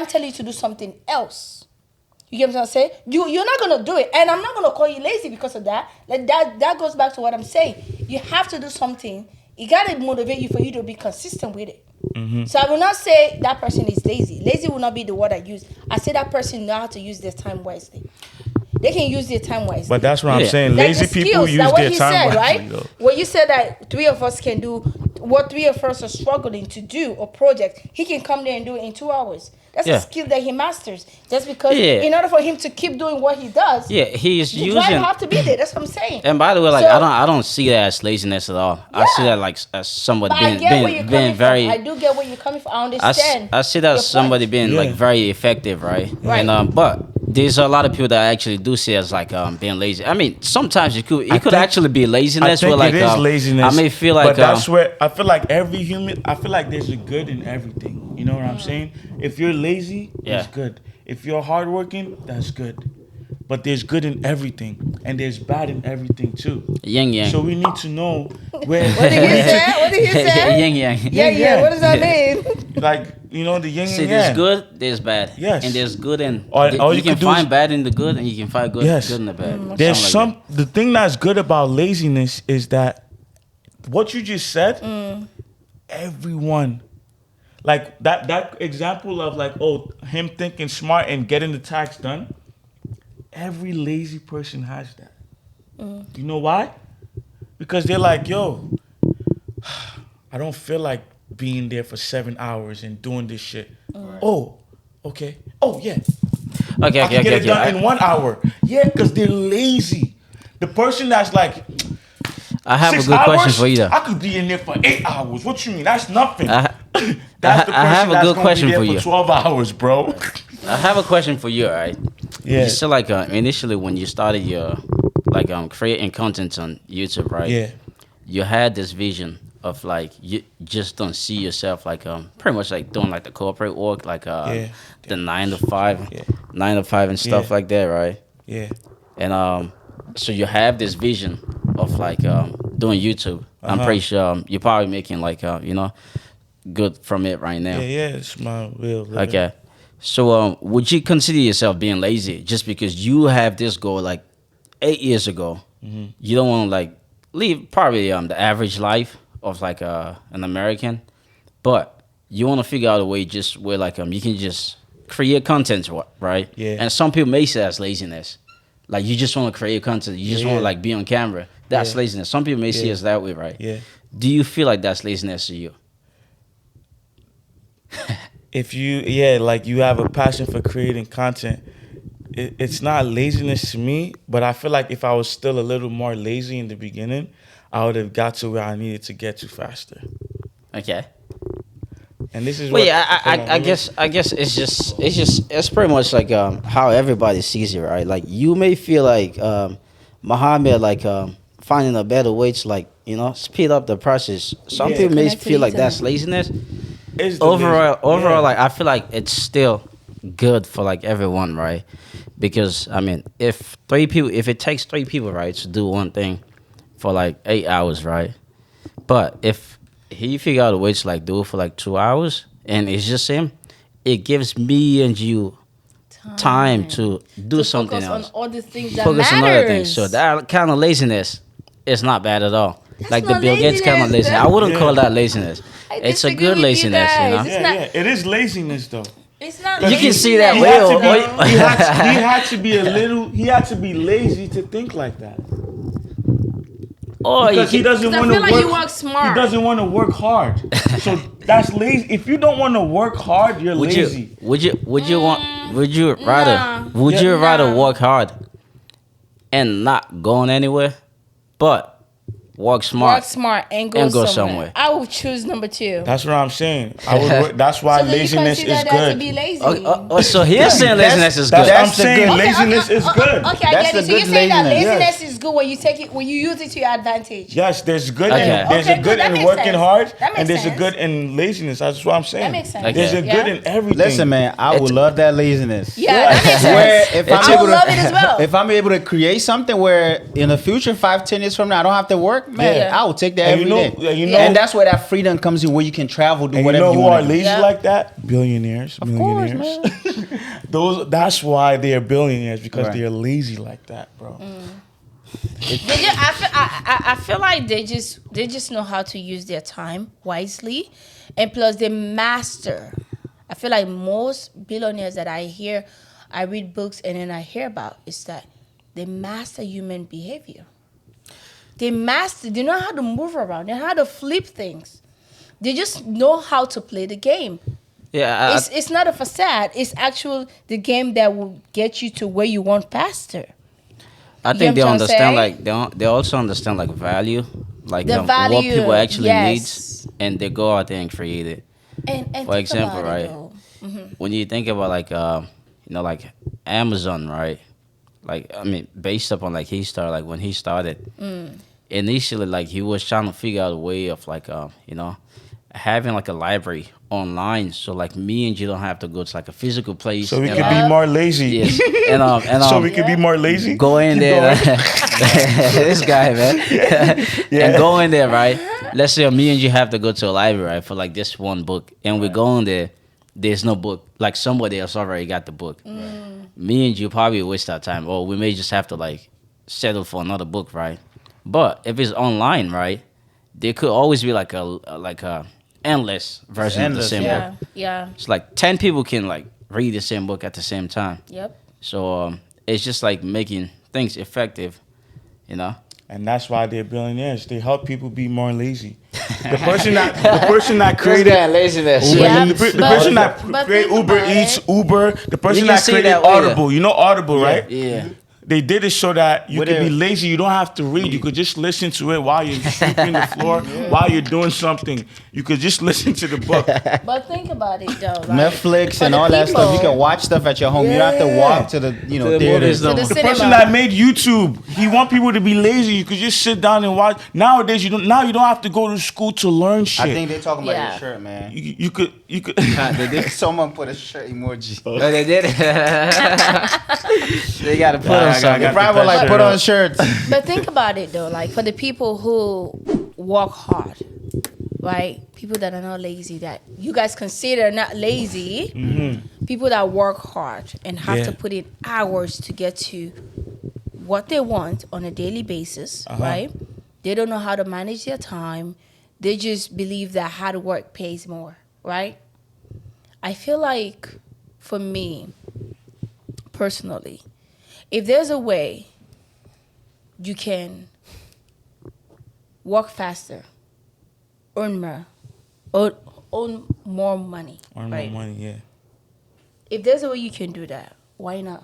Speaker 2: telling you to do something else. You get what I'm saying? You're not gonna do it. And I'm not gonna call you lazy because of that. Like that goes back to what I'm saying. You have to do something. It gotta motivate you for you to be consistent with it. So I will not say that person is lazy. Lazy will not be the word I use. I say that person know how to use their time wisely. They can use their time wisely.
Speaker 1: But that's what I'm
Speaker 3: Yeah.
Speaker 1: saying.
Speaker 2: Like
Speaker 1: Lazy
Speaker 2: the
Speaker 1: people
Speaker 2: skills,
Speaker 1: use
Speaker 2: that what
Speaker 1: their
Speaker 2: he
Speaker 1: time
Speaker 2: said,
Speaker 1: wisely,
Speaker 2: right?
Speaker 1: though.
Speaker 2: When you said that three of us can do what three of us are struggling to do a project, he can come there and do it in 2 hours. That's a skill that he masters. That's because in order for him to keep doing what he does,
Speaker 3: he's
Speaker 2: the
Speaker 3: using.
Speaker 2: drive have to be there. That's what I'm saying.
Speaker 3: And by the way, like
Speaker 2: So-
Speaker 3: I don't see that as laziness at all. I see that like as somebody
Speaker 2: But I get where you're
Speaker 3: being
Speaker 2: coming
Speaker 3: very.
Speaker 2: from. I do get where you're coming from. I understand.
Speaker 3: I see that
Speaker 2: your
Speaker 3: as somebody
Speaker 2: point.
Speaker 3: being like very effective, right?
Speaker 2: Right.
Speaker 3: And but there's a lot of people that I actually do see as like being lazy. I mean, sometimes it could
Speaker 1: think-
Speaker 3: actually be laziness.
Speaker 1: I think
Speaker 3: where like
Speaker 1: it is laziness.
Speaker 3: I may feel like
Speaker 1: but that's where I feel like every human. I feel like there's a good in everything. You know what I'm saying? If you're lazy, that's good. If you're hardworking, that's good. But there's good in everything, and there's bad in everything too.
Speaker 3: yin yang.
Speaker 1: So we need to know where.
Speaker 2: What did you say? What did you say?
Speaker 3: Yin yang.
Speaker 2: Yeah. What does that mean?
Speaker 1: Like, you know, the yin
Speaker 3: See,
Speaker 1: and
Speaker 3: there's
Speaker 1: yang.
Speaker 3: good, there's bad.
Speaker 1: Yes.
Speaker 3: And there's good and
Speaker 1: All
Speaker 3: you
Speaker 1: you
Speaker 3: can
Speaker 1: could do
Speaker 3: find
Speaker 1: is-
Speaker 3: bad in the good, and you can find good,
Speaker 1: Yes.
Speaker 3: good in the bad.
Speaker 1: There's
Speaker 3: Something like
Speaker 1: the thing that's good about laziness is that what you just said, everyone, like that example of like, him thinking smart and getting the tax done, every lazy person has that. You know why? Because they're like, yo, I don't feel like being there for 7 hours and doing this shit. Oh, okay. Oh, yeah.
Speaker 3: that. Okay,
Speaker 1: I can get it done
Speaker 3: I-
Speaker 1: in 1 hour. Yeah, because they're lazy. The person that's like,
Speaker 3: I have a
Speaker 1: 6
Speaker 3: good question
Speaker 1: hours,
Speaker 3: for you though.
Speaker 1: I could be in there for 8 hours. What you mean? That's nothing.
Speaker 3: I-
Speaker 1: That's the person
Speaker 3: I have a
Speaker 1: that's
Speaker 3: good
Speaker 1: gonna
Speaker 3: question
Speaker 1: be there
Speaker 3: for
Speaker 1: for
Speaker 3: you.
Speaker 1: 12 hours, bro.
Speaker 3: I have a question for you, all right?
Speaker 1: Yeah.
Speaker 3: You said like initially when you started your like creating content on YouTube, right?
Speaker 1: Yeah.
Speaker 3: You had this vision of like you just don't see yourself like pretty much like doing like the corporate work, like the 9 to 5, 9 to 5 and stuff
Speaker 1: Yeah.
Speaker 3: like that, right?
Speaker 1: Yeah.
Speaker 3: And so you have this vision of like doing YouTube. I'm pretty sure you're probably making like good from it right now.
Speaker 1: Yeah, it's my real.
Speaker 3: Okay. So would you consider yourself being lazy just because you have this goal like 8 years ago?
Speaker 1: Mm-hmm.
Speaker 3: You don't want to like leave probably the average life of like an American, but you want to figure out a way just where like you can just create content, right?
Speaker 1: Yeah.
Speaker 3: And some people may say that's laziness. Like you just want to create content. You just want to like be on camera. That's laziness. Some people may see it that way, right?
Speaker 1: Yeah.
Speaker 3: Do you feel like that's laziness to you?
Speaker 1: If you, like you have a passion for creating content, it's not laziness to me, but I feel like if I was still a little more lazy in the beginning, I would have got to where I needed to get to faster.
Speaker 3: Okay.
Speaker 1: And this is
Speaker 3: Well,
Speaker 1: what
Speaker 3: yeah, I guess it's pretty much like how everybody sees it, right? Like you may feel like Muhammad like finding a better way to like speed up the process. Some
Speaker 1: Yeah.
Speaker 3: people may
Speaker 2: Connect to
Speaker 3: feel like
Speaker 2: internet.
Speaker 3: that's laziness.
Speaker 1: is the
Speaker 3: Overall,
Speaker 1: lazy-
Speaker 3: like I feel like it's still good for like everyone, right? Because I mean, if it takes 3 people, right, to do one thing for like 8 hours, right? But if he figure out a way to like do it for like 2 hours, and it's just him, it gives me and you time to do something
Speaker 2: focus
Speaker 3: else.
Speaker 2: on all the things that
Speaker 3: Focus on other things.
Speaker 2: matters.
Speaker 3: So that kind of laziness is not bad at all.
Speaker 2: That's
Speaker 3: like the
Speaker 2: not
Speaker 3: Bill Gates kind of
Speaker 2: laziness.
Speaker 3: laziness. I wouldn't
Speaker 1: Yeah.
Speaker 3: call that laziness.
Speaker 2: I
Speaker 3: It's a
Speaker 2: disagree
Speaker 3: good
Speaker 2: with you
Speaker 3: laziness, you know.
Speaker 2: guys.
Speaker 1: Yeah,
Speaker 2: not-
Speaker 1: yeah, it is laziness though.
Speaker 2: It's not.
Speaker 3: You can see that
Speaker 1: He
Speaker 3: way.
Speaker 1: had to be-
Speaker 3: or-
Speaker 1: he had to be a little. He had to be lazy to think like that.
Speaker 3: Or you
Speaker 1: Because he
Speaker 3: can,
Speaker 1: doesn't
Speaker 2: I
Speaker 1: want
Speaker 2: feel
Speaker 1: to
Speaker 2: like
Speaker 1: work.
Speaker 2: you work smart.
Speaker 1: He doesn't want to work hard. So that's lazy. If you don't want to work hard, you're
Speaker 3: would
Speaker 1: lazy.
Speaker 3: you would you
Speaker 2: nah.
Speaker 3: rather
Speaker 2: Nah.
Speaker 3: work hard and not going anywhere, but work smart?
Speaker 2: Work smart and go,
Speaker 3: And go
Speaker 2: somewhere.
Speaker 3: somewhere.
Speaker 2: I would choose number 2.
Speaker 1: That's what I'm saying. I would. Work, that's why
Speaker 2: So then you
Speaker 1: laziness
Speaker 2: consider
Speaker 1: is
Speaker 2: that to be
Speaker 1: good.
Speaker 2: lazy.
Speaker 3: So he's saying laziness is
Speaker 1: That's
Speaker 3: good.
Speaker 1: what I'm
Speaker 4: That's the
Speaker 1: saying.
Speaker 4: good-
Speaker 1: Laziness is good.
Speaker 2: Okay, I
Speaker 4: That's
Speaker 2: get it.
Speaker 4: the
Speaker 2: So you're
Speaker 4: good
Speaker 2: saying that
Speaker 4: laziness.
Speaker 2: laziness is good when you take it, when you use it to your advantage.
Speaker 1: Yes, there's good.
Speaker 3: Okay.
Speaker 1: In, there's
Speaker 2: Okay,
Speaker 1: a
Speaker 2: good.
Speaker 1: good
Speaker 2: That
Speaker 1: in
Speaker 2: makes
Speaker 1: working
Speaker 2: sense.
Speaker 1: hard,
Speaker 2: That makes
Speaker 1: and there's
Speaker 2: sense.
Speaker 1: a good in laziness. That's what I'm saying.
Speaker 2: That makes sense.
Speaker 3: Okay.
Speaker 1: There's a good
Speaker 2: Yeah.
Speaker 1: in everything.
Speaker 4: Listen, man, I would love that laziness.
Speaker 2: Yeah, that makes
Speaker 4: Where
Speaker 2: sense.
Speaker 4: if
Speaker 3: It's-
Speaker 4: I'm
Speaker 2: I
Speaker 4: able
Speaker 2: would
Speaker 4: to,
Speaker 2: love it as well.
Speaker 4: if I'm able to create something where in the future, 5-10 years from now, I don't have to work, man,
Speaker 2: Yeah.
Speaker 4: I will take that
Speaker 1: And
Speaker 4: every
Speaker 1: you know-
Speaker 4: day.
Speaker 1: you know-
Speaker 4: and that's where that freedom comes in, where you can travel, do
Speaker 1: And you
Speaker 4: whatever
Speaker 1: know
Speaker 4: you
Speaker 1: who are
Speaker 4: want to do.
Speaker 1: lazy
Speaker 2: Yeah.
Speaker 1: like that? Billionaires.
Speaker 4: Of course,
Speaker 1: millionaires. Those. That's why they are billionaires, because
Speaker 4: Right.
Speaker 1: they are lazy like that, bro.
Speaker 2: I feel like they just know how to use their time wisely, and plus they master. I feel like most billionaires that I read books and then I hear about is that they master human behavior. They know how to move around. They know how to flip things. They just know how to play the game.
Speaker 3: Yeah,
Speaker 2: It's not a facade. It's actual the game that will get you to where you want faster.
Speaker 3: I
Speaker 2: You
Speaker 3: think they
Speaker 2: know what I'm
Speaker 3: understand
Speaker 2: saying?
Speaker 3: like they also understand like value, like
Speaker 2: The
Speaker 3: what
Speaker 2: value,
Speaker 3: people actually
Speaker 2: yes.
Speaker 3: need, and they go out there and create it.
Speaker 2: And
Speaker 3: For
Speaker 2: think
Speaker 3: example,
Speaker 2: about it,
Speaker 3: right?
Speaker 2: though.
Speaker 3: When you think about like like Amazon, right? Like I mean, based upon like he started, like when he started, initially like he was trying to figure out a way of like having like a library online, so like me and you don't have to go to like a physical place.
Speaker 1: So we
Speaker 3: and,
Speaker 1: could be more lazy.
Speaker 3: yes, and
Speaker 1: So we could be more lazy.
Speaker 3: go in
Speaker 1: Keep
Speaker 3: there.
Speaker 1: going.
Speaker 3: This guy, man. And go in there, right? Let's say me and you have to go to a library, right, for like this one book, and we go in there. There's no book. Like somebody else already got the book. Me and you probably waste our time, or we may just have to like settle for another book, right? But if it's online, right, there could always be like a endless version
Speaker 4: Endless,
Speaker 3: of the same
Speaker 2: Yeah,
Speaker 3: book.
Speaker 2: yeah,
Speaker 3: It's like 10 people can like read the same book at the same time.
Speaker 2: yep.
Speaker 3: So it's just like making things effective, you know.
Speaker 1: And that's why they're billionaires. They help people be more lazy. The person that created
Speaker 3: laziness.
Speaker 1: Uber,
Speaker 2: Yeah,
Speaker 1: the person that
Speaker 2: but
Speaker 1: created
Speaker 2: think
Speaker 1: Uber
Speaker 2: about
Speaker 1: Eats,
Speaker 2: it.
Speaker 1: Uber, the person
Speaker 3: You can
Speaker 1: that
Speaker 3: see
Speaker 1: created
Speaker 3: that way,
Speaker 1: Audible. You know Audible, right?
Speaker 3: Yeah.
Speaker 1: They did it so that you
Speaker 4: With
Speaker 1: could be
Speaker 4: it-
Speaker 1: lazy. You don't have to read. You could just listen to it while you're sweeping the floor, while you're doing something. You could just listen to the book.
Speaker 2: But think about it though. Like,
Speaker 4: Netflix
Speaker 2: for
Speaker 4: and
Speaker 2: the
Speaker 4: all that stuff. You
Speaker 2: people-
Speaker 4: can watch stuff at your home. You don't have to
Speaker 1: Yeah.
Speaker 4: walk to the
Speaker 3: To the
Speaker 4: theaters.
Speaker 3: movies, no
Speaker 2: To the
Speaker 3: more.
Speaker 1: The
Speaker 2: cinema.
Speaker 1: person that made YouTube, he want people to be lazy. You could just sit down and watch. Nowadays, you don't have to go to school to learn shit.
Speaker 4: I think they're talking about
Speaker 2: Yeah.
Speaker 4: your shirt, man.
Speaker 1: you could.
Speaker 4: They did. Someone put a shirt emoji.
Speaker 3: Oh, they did. They gotta put
Speaker 1: Yeah,
Speaker 3: on
Speaker 1: I
Speaker 3: something.
Speaker 1: got
Speaker 4: Probably
Speaker 1: that
Speaker 4: like
Speaker 1: shirt
Speaker 4: put
Speaker 1: up.
Speaker 4: on shirts.
Speaker 2: But think about it though, like for the people who work hard, right? People that are not lazy, that you guys consider not lazy, people that work hard and have
Speaker 1: Yeah.
Speaker 2: to put in hours to get to what they want on a daily basis, right? They don't know how to manage their time. They just believe that hard work pays more, right? I feel like for me, personally, if there's a way you can work faster, earn more money,
Speaker 1: Earn
Speaker 2: right?
Speaker 1: more money, yeah.
Speaker 2: If there's a way you can do that, why not?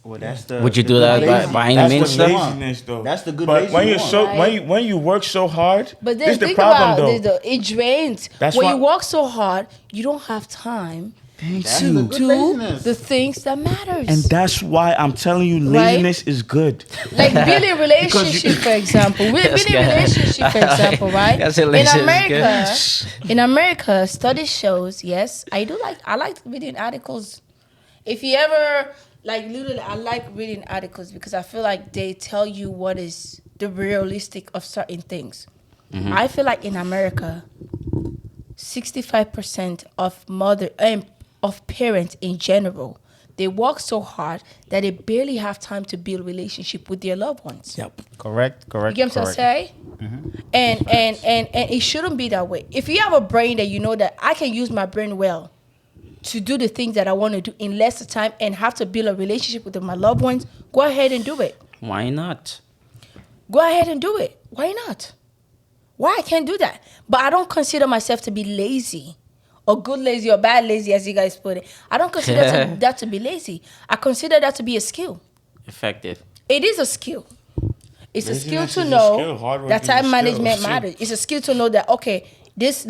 Speaker 4: Well, that's the.
Speaker 3: Would you
Speaker 4: the
Speaker 3: do
Speaker 4: good
Speaker 3: that
Speaker 4: lazy.
Speaker 3: by any
Speaker 1: That's
Speaker 3: means?
Speaker 1: the
Speaker 3: though?
Speaker 1: laziness, though.
Speaker 4: That's the good
Speaker 1: But
Speaker 4: lazy
Speaker 1: when you're
Speaker 4: one.
Speaker 1: so
Speaker 2: Right.
Speaker 1: when you work so hard,
Speaker 2: But
Speaker 1: this
Speaker 2: then
Speaker 1: is the
Speaker 2: think
Speaker 1: problem,
Speaker 2: about
Speaker 1: though.
Speaker 2: this, though. It drains.
Speaker 1: That's
Speaker 2: when
Speaker 1: why-
Speaker 2: you work so hard, you don't have time
Speaker 4: That's
Speaker 2: to
Speaker 4: the good
Speaker 2: do
Speaker 4: laziness.
Speaker 2: the things that matters.
Speaker 1: And that's why I'm telling you,
Speaker 2: Right?
Speaker 1: laziness is good.
Speaker 2: Like building relationship, for example. Building
Speaker 3: guy-
Speaker 2: relationship, for example, right?
Speaker 3: That's a
Speaker 2: In
Speaker 3: lazy
Speaker 2: America, study shows, yes, I like reading articles. If you ever literally, I like reading articles because I feel like they tell you what is the realistic of certain things. I feel like in America, 65% of parents in general, they work so hard that they barely have time to build relationship with their loved ones.
Speaker 1: Yep.
Speaker 4: Correct.
Speaker 2: You get what I'm saying? And it shouldn't be that way. If you have a brain that you know that I can use my brain well to do the things that I want to do in less time and have to build a relationship with my loved ones, go ahead and do it.
Speaker 3: Why not?
Speaker 2: Go ahead and do it. Why not? Why I can't do that? But I don't consider myself to be lazy or good lazy or bad lazy, as you guys put it. I don't consider that to be lazy. I consider that to be a skill.
Speaker 3: Effective.
Speaker 2: It is a skill. It's a skill
Speaker 1: Laziness
Speaker 2: to
Speaker 1: is a
Speaker 2: know
Speaker 1: skill. Hard work
Speaker 2: that
Speaker 1: is a
Speaker 2: time
Speaker 1: skill.
Speaker 2: management matters. It's a skill to know that, okay, this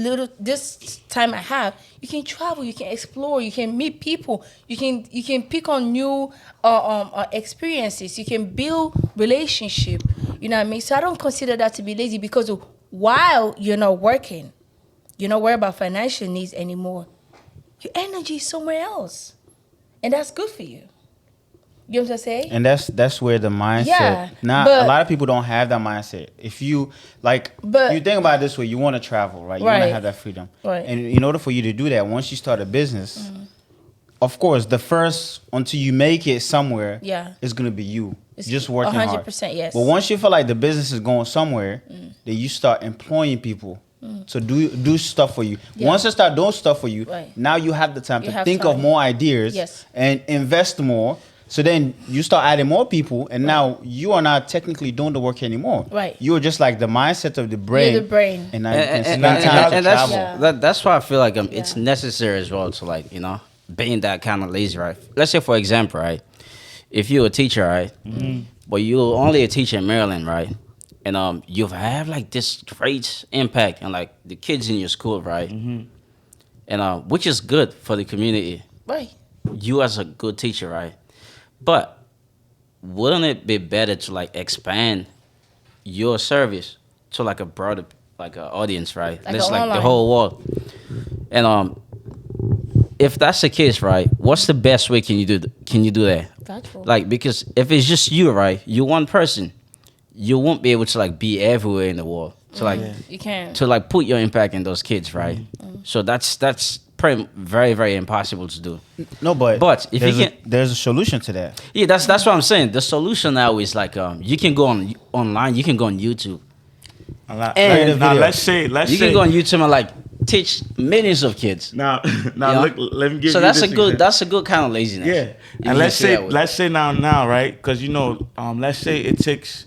Speaker 2: time I have, you can travel, you can explore, you can meet people, you can pick on new experiences, you can build relationship. You know what I mean? So I don't consider that to be lazy because while you're not working, you're not worried about financial needs anymore. Your energy is somewhere else, and that's good for you. You know what I'm saying?
Speaker 4: And that's where the mindset.
Speaker 2: Yeah,
Speaker 4: Now
Speaker 2: but-
Speaker 4: a lot of people don't have that mindset. If you
Speaker 2: But-
Speaker 4: you think about it this way, you want to travel, right? You want
Speaker 2: Right.
Speaker 4: to have that freedom.
Speaker 2: Right.
Speaker 4: And in order for you to do that, once you start a business, of course, the first until you make it somewhere,
Speaker 2: Yeah.
Speaker 4: it's gonna be you.
Speaker 2: It's
Speaker 4: Just working
Speaker 2: 100%,
Speaker 4: hard.
Speaker 2: yes.
Speaker 4: But once you feel like the business is going somewhere, then you start employing people. to do stuff for you.
Speaker 2: Yeah.
Speaker 4: Once they start doing stuff for you,
Speaker 2: Right.
Speaker 4: now you have the time
Speaker 2: You
Speaker 4: to
Speaker 2: have
Speaker 4: think
Speaker 2: time.
Speaker 4: of more ideas
Speaker 2: Yes.
Speaker 4: and invest more So then you start adding more people, and now you are not technically doing the work anymore.
Speaker 2: Right.
Speaker 4: You're just like the mindset of the brain.
Speaker 2: You're the brain.
Speaker 4: And,
Speaker 3: And
Speaker 4: spend time to
Speaker 3: that's
Speaker 4: travel.
Speaker 3: that's why I feel like it's
Speaker 2: Yeah.
Speaker 3: necessary as well to like being that kind of lazy, right? Let's say for example, right, if you're a teacher, right, but you're only a teacher in Maryland, right, and you have like this great impact on like the kids in your school, right, and which is good for the community.
Speaker 2: Right.
Speaker 3: You as a good teacher, right, but wouldn't it be better to like expand your service to like a broader like a audience, right?
Speaker 2: Like
Speaker 3: That's
Speaker 2: a
Speaker 3: like the
Speaker 2: online.
Speaker 3: whole world. And if that's the case, right, what's the best way can you do that?
Speaker 2: Virtual.
Speaker 3: Like because if it's just you, right, you one person, you won't be able to like be everywhere in the world to like
Speaker 2: You can't.
Speaker 3: to like put your impact in those kids, right? So that's pretty very very impossible to do.
Speaker 4: No, but
Speaker 3: If
Speaker 4: there's
Speaker 3: you
Speaker 4: a, there's a solution to that.
Speaker 3: Yeah, that's what I'm saying. The solution now is like you can go online, you can go on YouTube. And
Speaker 1: now
Speaker 4: video.
Speaker 1: let's
Speaker 3: You
Speaker 1: say
Speaker 3: can go on YouTube and like teach millions of kids.
Speaker 1: now
Speaker 3: Yeah.
Speaker 1: look, let me give
Speaker 3: So
Speaker 1: you
Speaker 3: that's
Speaker 1: this
Speaker 3: a good
Speaker 1: example.
Speaker 3: that's a good kind of laziness.
Speaker 1: Yeah,
Speaker 3: If
Speaker 1: and
Speaker 3: you
Speaker 1: let's
Speaker 3: see
Speaker 1: say
Speaker 3: that way.
Speaker 1: now right, because let's say it takes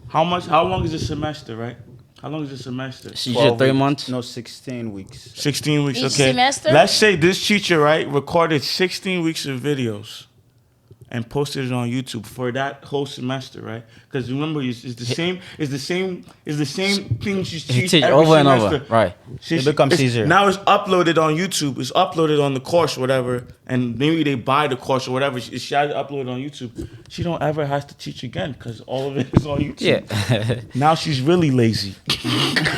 Speaker 1: how long is a semester, right? How long is a semester?
Speaker 3: So you did 3
Speaker 4: weeks.
Speaker 3: months.
Speaker 4: No, 16 weeks.
Speaker 1: 16 weeks.
Speaker 2: Each
Speaker 1: Okay.
Speaker 2: semester?
Speaker 1: Let's say this teacher, right, recorded 16 weeks of videos and posted it on YouTube for that whole semester, right? Because remember, it's the same things you teach
Speaker 3: teach
Speaker 1: every
Speaker 3: over and
Speaker 1: semester.
Speaker 3: over, right.
Speaker 4: It becomes
Speaker 1: it's-
Speaker 4: easier.
Speaker 1: Now it's uploaded on YouTube. It's uploaded on the course, whatever, and maybe they buy the course or whatever. She has it uploaded on YouTube. She don't ever has to teach again because all of it is on YouTube.
Speaker 3: Yeah.
Speaker 1: Now she's really lazy.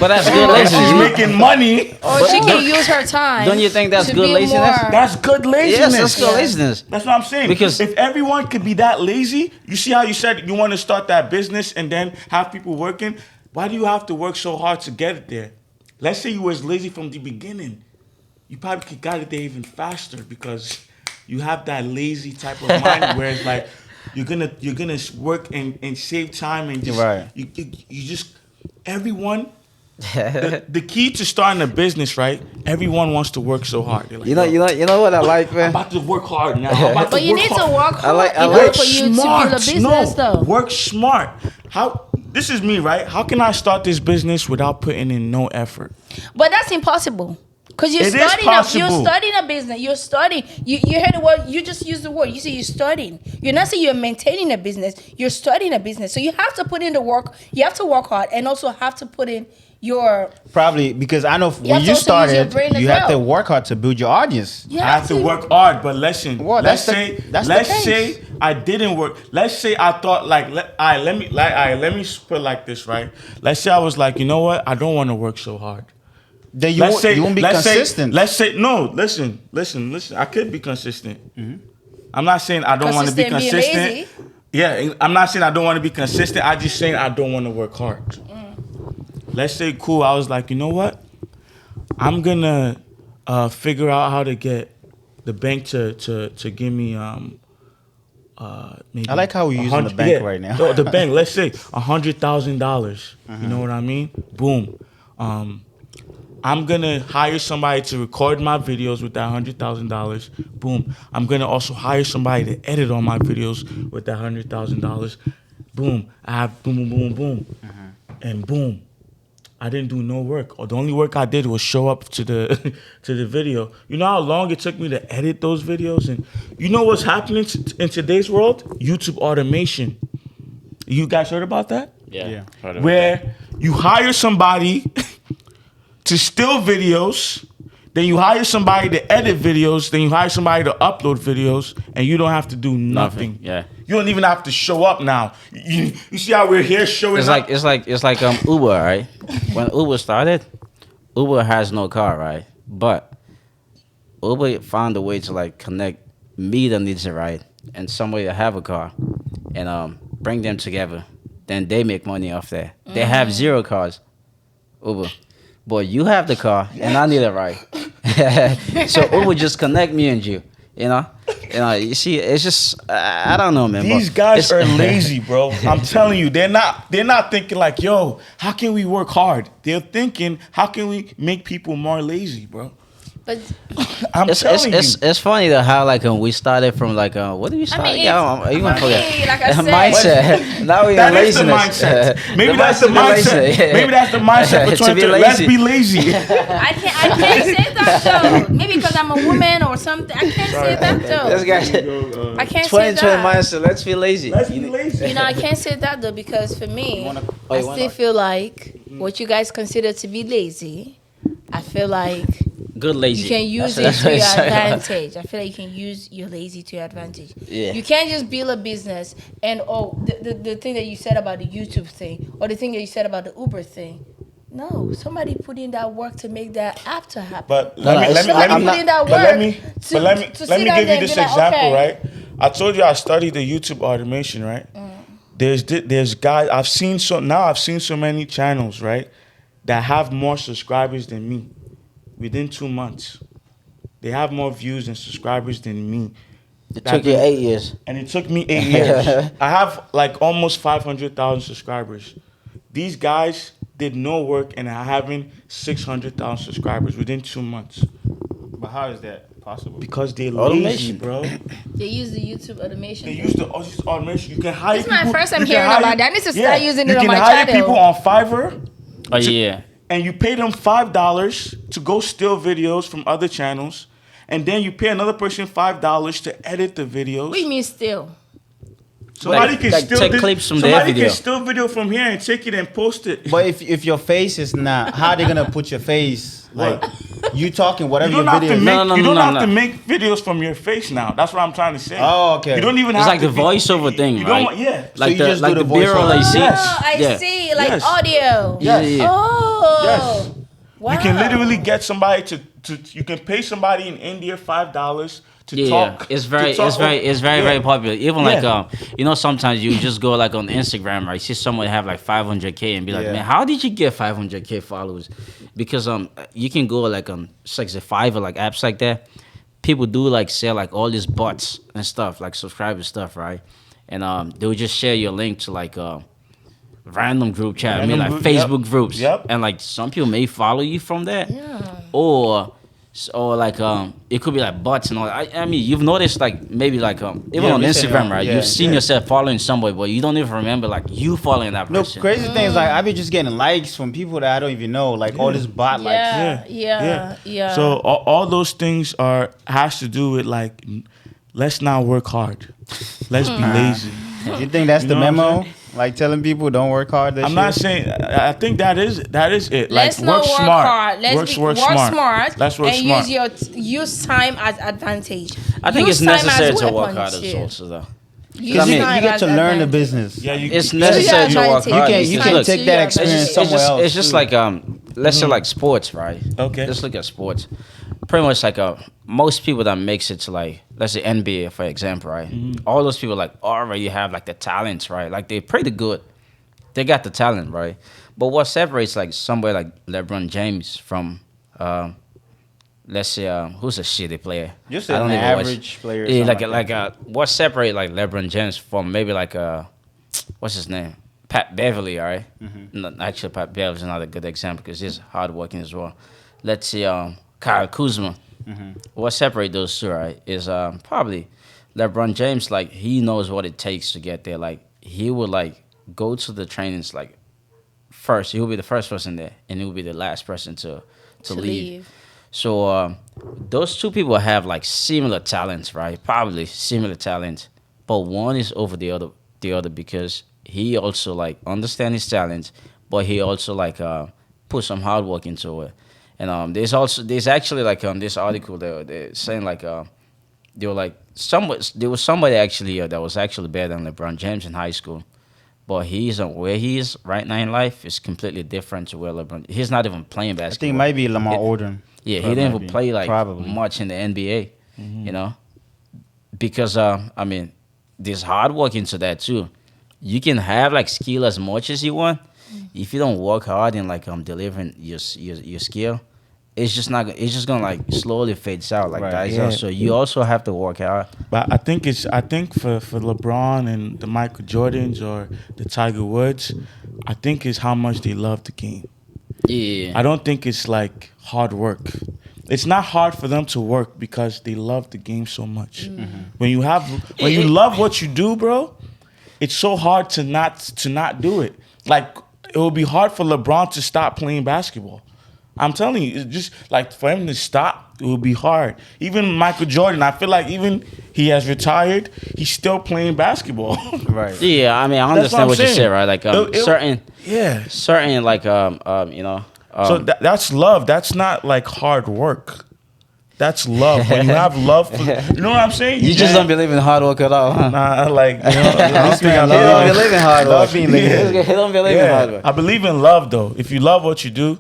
Speaker 3: But that's good
Speaker 1: And she's
Speaker 3: laziness.
Speaker 1: making money.
Speaker 2: Or she can use her time.
Speaker 3: Don't you think that's
Speaker 2: to
Speaker 3: good
Speaker 2: be
Speaker 3: laziness?
Speaker 2: more-
Speaker 1: That's good laziness.
Speaker 3: Yes, that's good
Speaker 2: Yeah.
Speaker 3: laziness.
Speaker 1: That's what I'm saying.
Speaker 3: Because-
Speaker 1: if everyone could be that lazy, you see how you said you want to start that business and then have people working. Why do you have to work so hard to get it there? Let's say you was lazy from the beginning. You probably could got it there even faster because you have that lazy type of mind where it's like you're gonna work and save time and just
Speaker 4: Right.
Speaker 1: you just everyone. The key to starting a business, right? Everyone wants to work so hard. They're like,
Speaker 3: You know what I like,
Speaker 1: I'm
Speaker 3: man.
Speaker 1: about to work hard now. I'm about
Speaker 2: But
Speaker 1: to
Speaker 2: you
Speaker 1: work
Speaker 2: need
Speaker 1: hard.
Speaker 2: to work hard
Speaker 3: I
Speaker 2: in
Speaker 3: like
Speaker 2: order for you to build a business, though.
Speaker 1: Work smart. How? This is me, right? How can I start this business without putting in no effort?
Speaker 2: But that's impossible. Because
Speaker 1: It is
Speaker 2: you're
Speaker 1: possible.
Speaker 2: starting a business. You're starting. You heard the word. You just used the word. You say you're starting. You're not saying you're maintaining a business. You're starting a business. So you have to put in the work. You have to work hard, and also have to put in your.
Speaker 4: Probably because I know when
Speaker 2: have to
Speaker 4: you
Speaker 2: also use your
Speaker 4: started,
Speaker 2: brain as
Speaker 4: you have to
Speaker 2: well.
Speaker 4: work hard to build your audience.
Speaker 2: You
Speaker 1: I have to work hard, but listen.
Speaker 4: Well,
Speaker 1: let's
Speaker 4: that's the-
Speaker 1: say
Speaker 4: that's the
Speaker 1: let's
Speaker 4: case.
Speaker 1: say I didn't work. Let's say I thought let me put it like this, right? Let's say I was like, you know what? I don't want to work so hard.
Speaker 4: Then you won't be consistent.
Speaker 1: Let's say no. Listen. I could be consistent. I'm not saying I don't want to be
Speaker 2: Consistent being
Speaker 1: consistent. Yeah, I'm not saying I don't want to be consistent. I just saying I don't want to work hard. Let's say cool. I was like, you know what? I'm gonna figure out how to get the bank to give me maybe
Speaker 4: I like how we're using the
Speaker 1: 100
Speaker 4: bank right now.
Speaker 1: the bank. Let's say $100,000. You know what I mean? Boom. I'm gonna hire somebody to record my videos with that $100,000. Boom. I'm gonna also hire somebody to edit on my videos with that $100,000. Boom. I have boom, boom, boom, boom, and boom. I didn't do no work. Or the only work I did was show up to the to the video. You know how long it took me to edit those videos, and you know what's happening in today's world? YouTube automation. You guys heard about that?
Speaker 3: Yeah.
Speaker 1: Where you hire somebody to still videos, then you hire somebody to edit videos, then you hire somebody to upload videos, and you don't have to do nothing.
Speaker 3: Yeah.
Speaker 1: You don't even have to show up now. You see how we're here showing
Speaker 3: It's
Speaker 1: up?
Speaker 3: like Uber, right? When Uber started, Uber has no car, right? But Uber found a way to like connect me that needs it, right, and somebody that have a car, and bring them together. Then they make money off that. They have 0 cars, Uber. But you have the car, and I need it, right? So Uber just connect me and you, you know? You see, it's just, I don't know, man.
Speaker 1: These
Speaker 3: but
Speaker 1: guys
Speaker 3: it's-
Speaker 1: are lazy, bro. I'm telling you, they're not thinking like, yo, how can we work hard? They're thinking, how can we make people more lazy, bro?
Speaker 2: But
Speaker 1: I'm telling you.
Speaker 3: It's funny though how like we started from like what did we start?
Speaker 2: mean,
Speaker 3: I even
Speaker 2: I
Speaker 3: forget.
Speaker 2: mean, like I said-
Speaker 3: Mindset. Now we're
Speaker 1: That
Speaker 3: in
Speaker 1: is the
Speaker 3: laziness.
Speaker 1: mindset. Maybe that's the mindset. Maybe that's the mindset for
Speaker 3: To be
Speaker 1: 2020. Let's
Speaker 3: lazy.
Speaker 1: be lazy.
Speaker 2: I can't say that though. Maybe because I'm a woman or something. I can't say that though.
Speaker 3: This guy.
Speaker 2: I can't say
Speaker 3: 2020
Speaker 2: that.
Speaker 3: mindset. Let's be lazy.
Speaker 1: Let's be lazy.
Speaker 2: You know, I can't say that though because for me,
Speaker 3: Oh,
Speaker 2: I
Speaker 3: you wanna-
Speaker 2: still feel like what you guys consider to be lazy. I feel like
Speaker 3: Good lazy.
Speaker 2: you can use
Speaker 3: That's
Speaker 2: it to
Speaker 3: what
Speaker 2: your
Speaker 3: it's like.
Speaker 2: advantage. I feel like you can use your lazy to your advantage.
Speaker 3: Yeah.
Speaker 2: You can't just build a business and the thing that you said about the YouTube thing or the thing that you said about the Uber thing. No, somebody put in that work to make that app to happen.
Speaker 1: But
Speaker 3: No,
Speaker 1: let me
Speaker 3: it's-
Speaker 1: let
Speaker 2: somebody
Speaker 1: me
Speaker 2: put in that work
Speaker 1: but let me
Speaker 2: to,
Speaker 1: but let me
Speaker 2: to
Speaker 1: let
Speaker 2: sit
Speaker 1: me
Speaker 2: down
Speaker 1: give
Speaker 2: there
Speaker 1: you
Speaker 2: and
Speaker 1: this
Speaker 2: be like,
Speaker 1: example,
Speaker 2: okay.
Speaker 1: right? I told you I studied the YouTube automation, right? There's guys I've seen so many channels, right, that have more subscribers than me within 2 months. They have more views and subscribers than me.
Speaker 3: It took you 8 years.
Speaker 1: And it took me 8 years. I have like almost 500,000 subscribers. These guys did no work and are having 600,000 subscribers within 2 months
Speaker 4: But how is that possible?
Speaker 1: because they're lazy,
Speaker 3: Automation.
Speaker 1: bro.
Speaker 2: They use the YouTube automation.
Speaker 1: They use the automation. You can hire
Speaker 2: This is my
Speaker 1: people.
Speaker 2: first time
Speaker 1: you can
Speaker 2: hearing
Speaker 1: hire-
Speaker 2: about that. I need to start using it on my
Speaker 1: You can hire
Speaker 2: channel.
Speaker 1: people on Fiverr
Speaker 3: Oh yeah.
Speaker 1: and you pay them $5 to go steal videos from other channels, and then you pay another person $5 to edit the videos.
Speaker 2: What do you mean still?
Speaker 1: Somebody
Speaker 3: Like-
Speaker 1: can
Speaker 3: like
Speaker 1: steal
Speaker 3: take
Speaker 1: this-
Speaker 3: clips from their
Speaker 1: somebody
Speaker 3: video.
Speaker 1: can steal video from here and take it and post it.
Speaker 4: But if your face is not, how they gonna put your face? Like you talking
Speaker 1: You
Speaker 4: whatever
Speaker 1: don't
Speaker 4: your
Speaker 1: have to
Speaker 4: video.
Speaker 1: make.
Speaker 3: No,
Speaker 1: you don't
Speaker 3: no,
Speaker 1: have
Speaker 3: no.
Speaker 1: to make videos from your face now. That's what I'm trying to say.
Speaker 4: Oh, okay.
Speaker 1: You don't even
Speaker 3: It's
Speaker 1: have
Speaker 3: like
Speaker 1: to
Speaker 3: the voiceover thing,
Speaker 1: you
Speaker 3: right?
Speaker 1: Don't, yeah.
Speaker 4: So
Speaker 3: Like
Speaker 4: you
Speaker 3: the
Speaker 4: just do
Speaker 3: like
Speaker 4: the
Speaker 3: the B-roll that you
Speaker 4: voiceover?
Speaker 3: see.
Speaker 1: Yes.
Speaker 2: Oh, I
Speaker 3: Yeah.
Speaker 2: see. Like
Speaker 1: Yes.
Speaker 2: audio.
Speaker 3: Yeah, yeah.
Speaker 2: Oh.
Speaker 1: Yes.
Speaker 2: Wow.
Speaker 1: You can literally get somebody to you can pay somebody in India $5 to
Speaker 3: Yeah,
Speaker 1: talk.
Speaker 3: it's
Speaker 1: to
Speaker 3: very,
Speaker 1: talk
Speaker 3: it's very,
Speaker 1: yeah.
Speaker 3: very popular. Even
Speaker 1: Yeah.
Speaker 3: like, you know, sometimes you just go like on Instagram, right? See someone have like 500K and be like,
Speaker 4: Yeah.
Speaker 3: man, how did you get 500K followers? Because you can go like on like the Fiverr, like apps like that. People do like sell like all these bots and stuff, like subscriber stuff, right? And they would just share your link to like random group chat. I mean,
Speaker 1: Random
Speaker 3: like
Speaker 1: group- yep.
Speaker 3: Facebook groups.
Speaker 1: Yep.
Speaker 3: And like some people may follow you from that.
Speaker 2: Yeah.
Speaker 3: Or like it could be like bots and all that. I mean, you've noticed like maybe like even
Speaker 4: Yeah,
Speaker 3: on
Speaker 4: recently,
Speaker 3: Instagram, right?
Speaker 4: yeah,
Speaker 3: You've seen
Speaker 1: yeah.
Speaker 3: yourself following somebody, but you don't even remember like you following that
Speaker 4: No,
Speaker 3: person.
Speaker 4: crazy thing is like I be just getting likes from people that I don't even know. Like all this bot likes.
Speaker 2: Yeah.
Speaker 1: So all those things has to do with like, let's not work hard. Let's be lazy.
Speaker 4: You think that's
Speaker 1: You
Speaker 4: the
Speaker 1: know what I'm
Speaker 4: memo?
Speaker 1: saying?
Speaker 4: Like telling people don't work hard. This
Speaker 1: I'm not saying. I think that is it.
Speaker 2: Let's
Speaker 1: Like
Speaker 2: not
Speaker 1: work
Speaker 2: work
Speaker 1: smart.
Speaker 2: hard. Let's work smart.
Speaker 1: Let's work
Speaker 2: and
Speaker 1: smart.
Speaker 2: use time as advantage.
Speaker 3: I think
Speaker 2: Use
Speaker 3: it's
Speaker 2: time as
Speaker 3: necessary to work
Speaker 2: weapons,
Speaker 3: hard as
Speaker 2: too.
Speaker 3: also though.
Speaker 2: Use
Speaker 3: I mean,
Speaker 2: time
Speaker 4: you get
Speaker 2: as
Speaker 4: to learn the
Speaker 2: advantage.
Speaker 4: business.
Speaker 1: Yeah, you,
Speaker 3: It's
Speaker 2: Use
Speaker 3: necessary
Speaker 2: your
Speaker 3: to work
Speaker 2: advantage.
Speaker 3: hard.
Speaker 4: You
Speaker 2: Use
Speaker 4: can
Speaker 2: time
Speaker 4: take
Speaker 2: to
Speaker 4: that
Speaker 2: your
Speaker 4: experience
Speaker 2: advantage.
Speaker 4: somewhere else.
Speaker 3: It's just
Speaker 4: too.
Speaker 3: like let's say like sports, right?
Speaker 1: Okay.
Speaker 3: Let's look at sports. Pretty much like most people that makes it to like let's say NBA for example, right? All those people like already have like the talents, right? Like they're pretty good. They got the talent, right? But what separates like somebody like LeBron James from let's say who's a shitty player?
Speaker 4: Just
Speaker 3: I
Speaker 4: an
Speaker 3: don't even watch-
Speaker 4: average player. or
Speaker 3: Yeah,
Speaker 4: something
Speaker 3: like
Speaker 4: that.
Speaker 3: what separate like LeBron James from maybe like what's his name? Pat Beverly, all right? No, actually, Pat Beverly's not a good example because he's hardworking as well. Let's see, Kyle Kuzma. What separate those two, right? Is probably LeBron James. Like he knows what it takes to get there. Like he would like go to the trainings like first. He will be the first person there, and he will be the last person to leave. So those two people have like similar talents, right? Probably similar talents, but one is over the other because he also like understand his talents, but he also like put some hard work into it. And there's actually like this article they're saying like they were like there was somebody actually that was actually better than LeBron James in high school. But where he is right now in life is completely different to where LeBron. He's not even playing
Speaker 4: I
Speaker 3: basketball.
Speaker 4: think it might be Lamar Odom.
Speaker 3: Yeah, he didn't even play like
Speaker 4: Probably.
Speaker 3: much in the NBA, you know, because I mean, there's hard work into that too. You can have like skill as much as you want, if you don't work hard in like delivering your skill, it's just not. It's just gonna like slowly fades out like
Speaker 4: Right.
Speaker 3: dies
Speaker 1: Yeah.
Speaker 3: out. So you also have to work hard.
Speaker 1: But I think for LeBron and the Michael Jordans or the Tiger Woods, I think it's how much they love the game.
Speaker 3: Yeah,
Speaker 1: I don't think it's like hard work. it's not hard for them to work because they love the game so much. When you love what you do, bro, it's so hard to not do it. Like, it will be hard for LeBron to stop playing basketball. I'm telling you, it's just like for him to stop, it will be hard. Even Michael Jordan, I feel like even he has retired, he's still playing basketball.
Speaker 4: Right.
Speaker 3: Yeah, I mean, I
Speaker 1: That's what
Speaker 3: understand
Speaker 1: I'm
Speaker 3: what you
Speaker 1: saying.
Speaker 3: said, right? Like certain like you know.
Speaker 1: So that's love. That's not like hard work. That's love. When you have love for, you know what I'm saying?
Speaker 3: You just don't believe in hard work at all, huh?
Speaker 1: Nah, like, I don't think I
Speaker 3: He don't
Speaker 1: love
Speaker 3: believe in hard work.
Speaker 4: Love being lazy.
Speaker 3: He don't believe in hard work.
Speaker 1: I believe in love though. If you love what you do,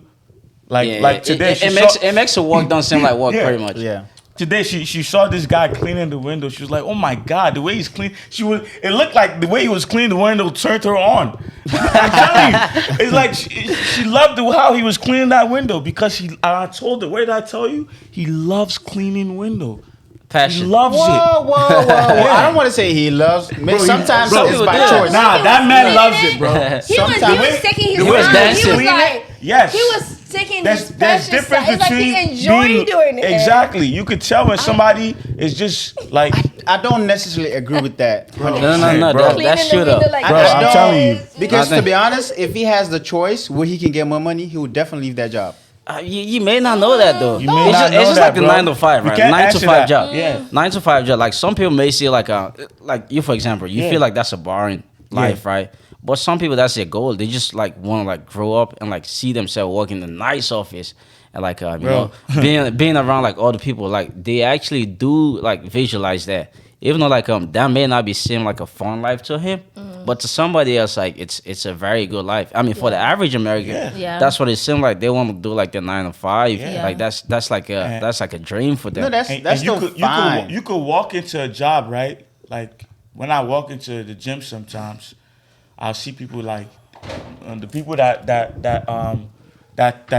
Speaker 1: like today,
Speaker 3: it makes the work don't seem like work pretty much.
Speaker 4: Yeah.
Speaker 1: Today she saw this guy cleaning the window. She was like, "Oh my God, the way he's clean." It looked like the way he was cleaning the window turned her on. I'm telling you, it's like she loved how he was cleaning that window because I told her, where did I tell you? He loves cleaning window.
Speaker 3: Passion.
Speaker 1: He loves it.
Speaker 4: Whoa. I don't want to say he loves. Sometimes
Speaker 1: bro,
Speaker 4: it's
Speaker 3: people
Speaker 4: by
Speaker 3: do.
Speaker 4: choice.
Speaker 1: Nah, that man loves it, bro.
Speaker 2: He was taking his
Speaker 3: He was
Speaker 2: time.
Speaker 3: dancing.
Speaker 2: He was like,
Speaker 1: Yes.
Speaker 2: he was taking his
Speaker 1: There's
Speaker 2: passion
Speaker 1: difference
Speaker 2: side. It's like
Speaker 1: between
Speaker 2: he enjoyed doing it.
Speaker 1: Exactly. You could tell when somebody is just like,
Speaker 4: I don't necessarily agree with that.
Speaker 3: No,
Speaker 1: bro.
Speaker 3: that's true
Speaker 2: Cleaning the
Speaker 3: though.
Speaker 2: window like
Speaker 1: Bro,
Speaker 2: that.
Speaker 1: I'm telling you.
Speaker 4: Because to be honest, if he has the choice where he can get more money, he would definitely leave that job.
Speaker 3: You may not know that though.
Speaker 1: You may not know
Speaker 3: it's just
Speaker 1: that,
Speaker 3: like the
Speaker 1: bro.
Speaker 3: 9 to 5,
Speaker 1: You
Speaker 3: right?
Speaker 1: can't
Speaker 3: 9 to
Speaker 1: answer
Speaker 3: 5
Speaker 1: that.
Speaker 3: job.
Speaker 1: Yeah.
Speaker 3: 9 to 5 job. Like some people may see like you for example, you
Speaker 1: Yeah.
Speaker 3: feel like that's a boring life, right? But some people that's their goal. They just like want to like grow up and like see themselves working in a nice office and like you know being around like all the people. Like they actually do like visualize that. Even though like that may not be seem like a fun life to him, but to somebody else like it's a very good life. I mean, for the average American,
Speaker 2: Yeah.
Speaker 3: that's what it seems like. They want to do like the 9 to 5.
Speaker 2: Yeah.
Speaker 3: Like that's like a dream for them.
Speaker 4: No, that's
Speaker 1: and
Speaker 4: still fine.
Speaker 1: you could walk into a job, right? Like when I walk into the gym sometimes, I'll see people like the people that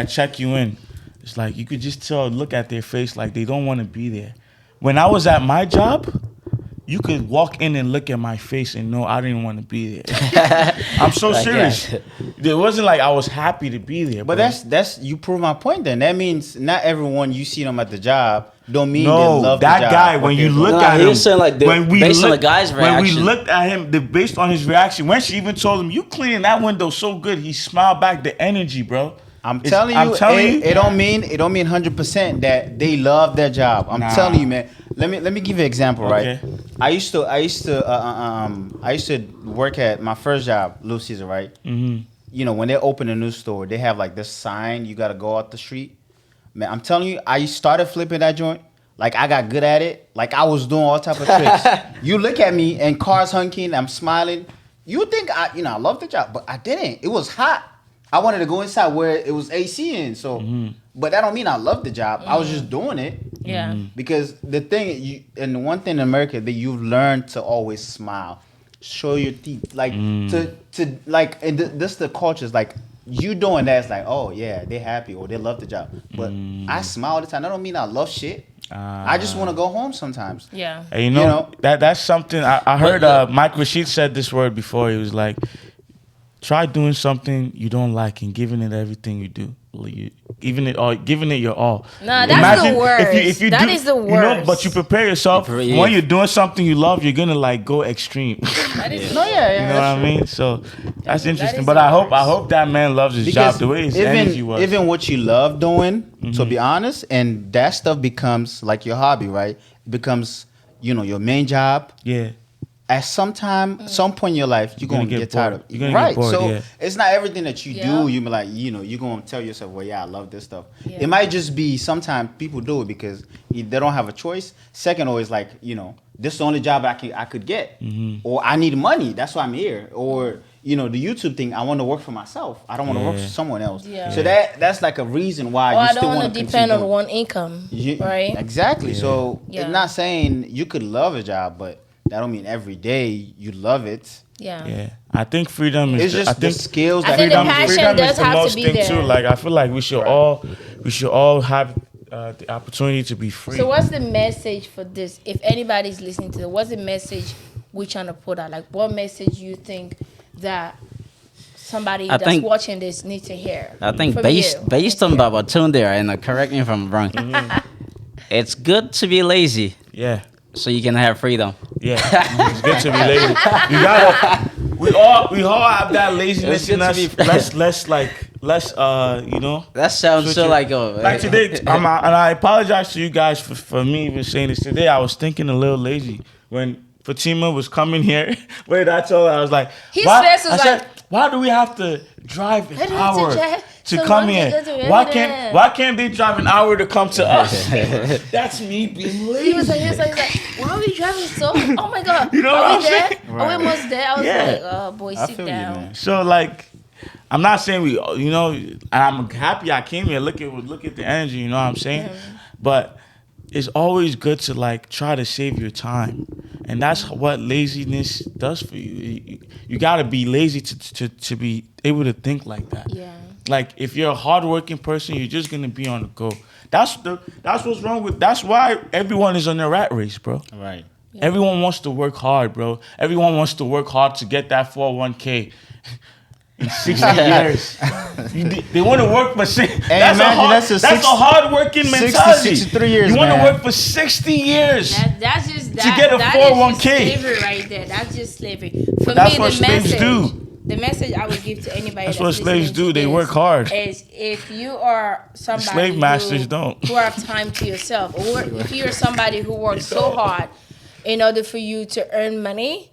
Speaker 1: check you in. It's like you could just tell, look at their face like they don't want to be there. When I was at my job, you could walk in and look at my face and know I didn't want to be there. I'm so
Speaker 3: Like,
Speaker 1: serious. It wasn't like I was happy to be there.
Speaker 4: But
Speaker 1: bro.
Speaker 4: that's you prove my point. Then that means not everyone you see them at the job don't mean
Speaker 1: No,
Speaker 4: they love
Speaker 1: that
Speaker 4: the job.
Speaker 1: guy.
Speaker 4: what
Speaker 1: When
Speaker 4: they're
Speaker 1: you
Speaker 4: doing.
Speaker 1: look
Speaker 3: No,
Speaker 1: at
Speaker 3: he
Speaker 1: him,
Speaker 3: was saying, like, based on the guy's
Speaker 1: when we
Speaker 3: reaction.
Speaker 1: looked at him, based on his reaction, when she even told him, "You cleaning that window so good," he smiled back. The energy, bro.
Speaker 4: I'm telling you, it don't mean 100% that they love their job. I'm
Speaker 1: Nah.
Speaker 4: telling you, man. Let me give you an example,
Speaker 1: Okay.
Speaker 4: right? I used to work at my first job, Little Caesar, right? Mm-hmm. You know, when they open a new store, they have like this sign you got to go out the street. Man, I'm telling you, I started flipping that joint. Like I got good at it. Like I was doing all type of tricks. You look at me and cars honking, I'm smiling. You think I love the job, but I didn't. It was hot. I wanted to go inside where it was AC in. So, but that don't mean I love the job. I was just doing it.
Speaker 2: Yeah.
Speaker 4: Because the thing, and the one thing in America that you've learned to always smile, show your teeth, like to like, and this the culture is like you doing that. It's like, oh yeah, they happy or they love the job. But I smile all the time. That don't mean I love shit. I just want to go home sometimes.
Speaker 2: Yeah.
Speaker 1: And you know, that's something I heard. Mike Rashid said this word before. He was like, try doing something you don't like and giving it everything you do. Giving it your all.
Speaker 2: Nah, that's the worst. That is the
Speaker 1: You know,
Speaker 2: worst.
Speaker 1: but you prepare yourself when you're doing something you love. You're gonna like go extreme.
Speaker 2: That is
Speaker 4: No, yeah,
Speaker 1: You know what I mean? So that's interesting.
Speaker 2: is
Speaker 1: But
Speaker 2: the
Speaker 1: I hope
Speaker 2: worst.
Speaker 1: that man loves his job the way his energy was.
Speaker 4: Even what you love doing, to be honest, and that stuff becomes like your hobby, right? It becomes, your main job.
Speaker 1: Yeah.
Speaker 4: At some point in your life, you're gonna get tired of it.
Speaker 1: You're gonna
Speaker 4: right.
Speaker 1: get bored,
Speaker 4: So
Speaker 1: yeah.
Speaker 4: it's not everything that you
Speaker 2: Yeah.
Speaker 4: do. You be like, you're gonna tell yourself, well, yeah, I love this stuff.
Speaker 2: Yeah.
Speaker 4: It might just be sometimes people do it because they don't have a choice. Second, always like, this is the only job I could get, or I need money. That's why I'm here. Or the YouTube thing, I want to work for myself. I don't want to work for someone else.
Speaker 2: Yeah.
Speaker 4: So that's like a reason why
Speaker 2: Or
Speaker 4: you
Speaker 2: I
Speaker 4: still
Speaker 2: don't
Speaker 4: want
Speaker 2: want
Speaker 4: to
Speaker 2: to depend on
Speaker 4: continue.
Speaker 2: one income, right?
Speaker 4: Exactly. So
Speaker 2: Yeah.
Speaker 4: it's not saying you could love a job, but that don't mean every day you love it.
Speaker 2: Yeah.
Speaker 1: Yeah, I think freedom is.
Speaker 4: It's just
Speaker 1: I think
Speaker 4: the skills
Speaker 2: I
Speaker 4: that
Speaker 2: think the
Speaker 1: freedom,
Speaker 2: passion
Speaker 1: freedom
Speaker 2: does
Speaker 1: is the
Speaker 2: have to
Speaker 1: most
Speaker 2: be
Speaker 1: thing
Speaker 2: there.
Speaker 1: too. Like I feel like we should all have the opportunity to be free.
Speaker 2: So what's the message for this? If anybody's listening to it, what's the message we're trying to put out? Like what message you think that somebody
Speaker 3: I
Speaker 2: that's
Speaker 3: think-
Speaker 2: watching this needs to hear?
Speaker 3: I think
Speaker 2: from
Speaker 3: based
Speaker 2: you?
Speaker 3: based on the opportunity, and correct me if I'm wrong. It's good to be lazy
Speaker 1: Yeah.
Speaker 3: so you can have freedom.
Speaker 1: Yeah, it's good to be lazy. You gotta. We all have that laziness
Speaker 3: It's good
Speaker 1: in
Speaker 3: to
Speaker 1: us.
Speaker 3: be-
Speaker 1: Less, you know.
Speaker 3: That sounds so
Speaker 1: Switch it.
Speaker 3: like
Speaker 1: Like today, and I apologize to you guys for me even saying this today. I was thinking a little lazy when Fatima was coming here. Wait, I told her I was like,
Speaker 2: His
Speaker 1: why?
Speaker 2: face was
Speaker 1: I said,
Speaker 2: like-
Speaker 1: why do we have to drive an
Speaker 2: I don't
Speaker 1: hour
Speaker 2: have
Speaker 1: to
Speaker 2: to
Speaker 1: come
Speaker 2: go
Speaker 1: here?
Speaker 2: to
Speaker 1: Why can't they drive an hour to come to us? That's me being lazy.
Speaker 2: He was like, why are we driving so? Oh my God.
Speaker 1: You know
Speaker 2: are
Speaker 1: what
Speaker 2: we
Speaker 1: I'm
Speaker 2: there?
Speaker 1: saying?
Speaker 2: Are we almost there? I was
Speaker 1: Yeah.
Speaker 2: like, oh boy,
Speaker 4: I
Speaker 2: sit
Speaker 4: feel you,
Speaker 2: down.
Speaker 4: man.
Speaker 1: So like, I'm not saying we, you know, and I'm happy I came here. Look at the energy. You know what I'm saying? But it's always good to like try to save your time, and that's what laziness does for you. You gotta be lazy to be able to think like that.
Speaker 2: Yeah.
Speaker 1: Like if you're a hardworking person, you're just gonna be on the go. That's what's wrong with. That's why everyone is on the rat race, bro.
Speaker 4: Right.
Speaker 1: Everyone wants to work hard, bro. Everyone wants to work hard to get that 401k in 60 years. They want to work for
Speaker 4: imagine that's a
Speaker 1: hard-working
Speaker 4: 60,
Speaker 1: mentality.
Speaker 4: 63 years,
Speaker 1: You want to
Speaker 4: man.
Speaker 1: work for 60 years.
Speaker 2: That's just
Speaker 1: To get a
Speaker 2: that
Speaker 1: 401k.
Speaker 2: is just slavery right there. That's just slavery. For
Speaker 1: that's
Speaker 2: me,
Speaker 1: what
Speaker 2: the
Speaker 1: slaves
Speaker 2: message,
Speaker 1: do.
Speaker 2: the message I would give to anybody
Speaker 1: That's what slaves
Speaker 2: listening
Speaker 1: do.
Speaker 2: to
Speaker 1: They
Speaker 2: this
Speaker 1: work hard.
Speaker 2: Is if you are somebody
Speaker 1: Slave masters don't.
Speaker 2: who have time to yourself, or if you're somebody who works so hard in order for you to earn money,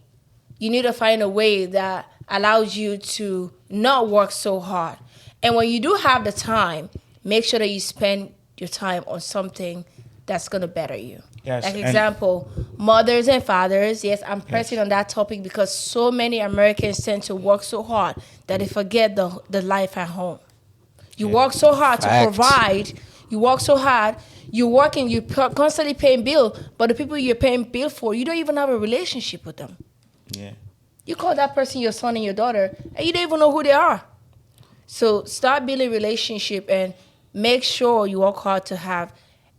Speaker 2: you need to find a way that allows you to not work so hard. And when you do have the time, make sure that you spend your time on something that's gonna better you.
Speaker 1: Yes,
Speaker 2: Like
Speaker 1: and-
Speaker 2: example, mothers and fathers. Yes, I'm pressing on that topic because so many Americans tend to work so hard that they forget the life at home. You work so hard to
Speaker 3: Facts.
Speaker 2: provide. You work so hard. You're working. You're constantly paying bill, but the people you're paying bill for, you don't even have a relationship with them.
Speaker 1: Yeah.
Speaker 2: You call that person your son and your daughter, and you don't even know who they are. So start building relationship and make sure you work hard to have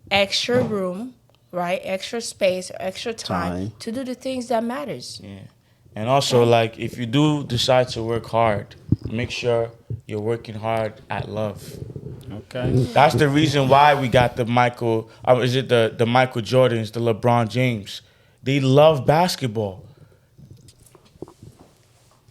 Speaker 2: extra room, right? Extra space, or extra time to do the things that matters.
Speaker 1: Yeah. And also, like, if you do decide to work hard, make sure you're working hard at love.
Speaker 4: Okay.
Speaker 1: That's the reason why we got the Michael Jordans, the LeBron James. They love basketball.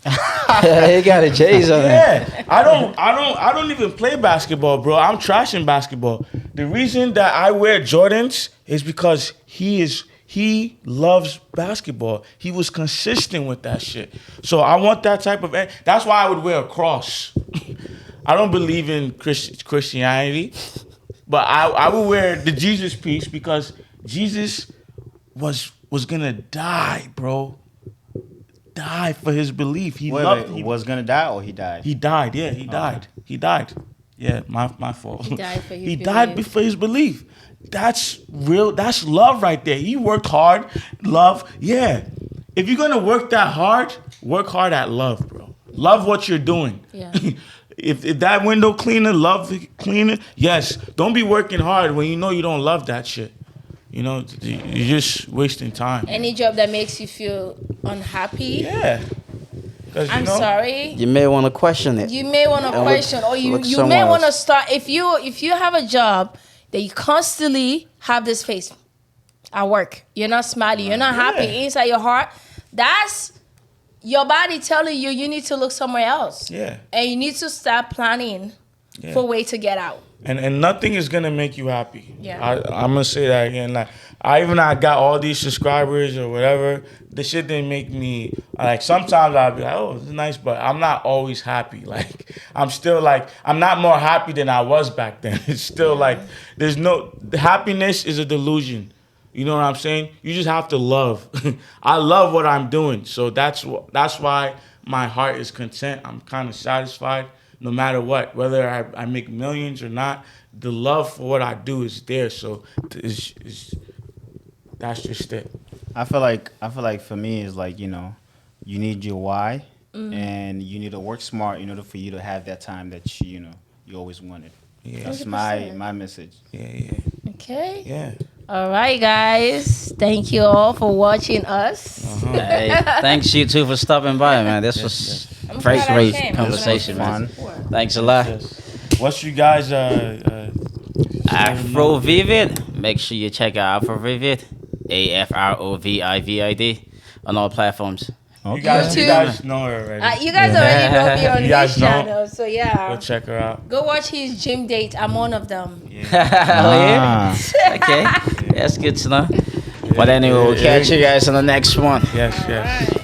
Speaker 3: He got a J's on it.
Speaker 1: Yeah, I don't even play basketball, bro. I'm trashing basketball. The reason that I wear Jordans is because he loves basketball. He was consistent with that shit. So I want that type of. That's why I would wear a cross. I don't believe in Christianity, but I would wear the Jesus piece because Jesus was gonna die, bro. Die for his belief. He
Speaker 4: Was gonna die or he died?
Speaker 1: He died. Yeah, he died. He died. Yeah, my fault.
Speaker 2: He died for his
Speaker 1: He
Speaker 2: belief.
Speaker 1: died for his belief. That's real. That's love right there. He worked hard. Love. Yeah. If you're gonna work that hard, work hard at love, bro. Love what you're doing.
Speaker 2: Yeah.
Speaker 1: if that window cleaner, love the cleaner. Yes. Don't be working hard when you know you don't love that shit. You know, you're just wasting time.
Speaker 2: Any job that makes you feel unhappy,
Speaker 1: Yeah. 'Cause, you
Speaker 2: I'm
Speaker 1: know,
Speaker 2: sorry.
Speaker 3: You may want to question it.
Speaker 2: You may want to
Speaker 3: And look-
Speaker 2: question, or you
Speaker 3: look
Speaker 2: may
Speaker 3: somewhere
Speaker 2: want to
Speaker 3: else.
Speaker 2: start. If you have a job that you constantly have this face at work, you're not smiling, you're not happy
Speaker 1: Yeah.
Speaker 2: inside your heart. That's your body telling you need to look somewhere else.
Speaker 1: Yeah.
Speaker 2: And you need to start planning
Speaker 1: Yeah.
Speaker 2: for a way to get out.
Speaker 1: And nothing is gonna make you happy.
Speaker 2: Yeah.
Speaker 1: I'm gonna say that again. Like I got all these subscribers or whatever. The shit didn't make me like. Sometimes I'll be like, oh, it's nice, but I'm not always happy. Like I'm still like I'm not more happy than I was back then. It's still like there's no the happiness is a delusion. You know what I'm saying? You just have to love. I love what I'm doing, so that's why my heart is content. I'm kind of satisfied. No matter what, whether I make millions or not, the love for what I do is there. So that's just it.
Speaker 4: I feel like for me is like, you know, you need your why and you need to work smart in order for you to have that time that you always wanted.
Speaker 1: Yeah.
Speaker 4: That's
Speaker 2: 100%.
Speaker 4: my message.
Speaker 1: Yeah.
Speaker 2: Okay.
Speaker 1: Yeah.
Speaker 2: All right, guys. Thank you all for watching us.
Speaker 3: Hey, thanks you two for stopping by, man. This was
Speaker 2: I'm
Speaker 3: great,
Speaker 2: glad I
Speaker 3: great
Speaker 2: came.
Speaker 3: conversation, man.
Speaker 4: Fun.
Speaker 3: Thanks a lot.
Speaker 1: What's you guys
Speaker 3: afroVIVID. Make sure you check out afroVIVID, AFROVIVID, on all platforms.
Speaker 1: You guys
Speaker 2: YouTube.
Speaker 1: know her already.
Speaker 2: You guys already know me on
Speaker 1: You guys
Speaker 2: this
Speaker 1: know?
Speaker 2: channel, so yeah.
Speaker 1: Go check her out.
Speaker 2: Go watch his gym date. I'm one of them.
Speaker 3: Oh, yeah? Okay, that's good to know. But anyway, we'll catch you guys on the next one.
Speaker 1: Yes, yes.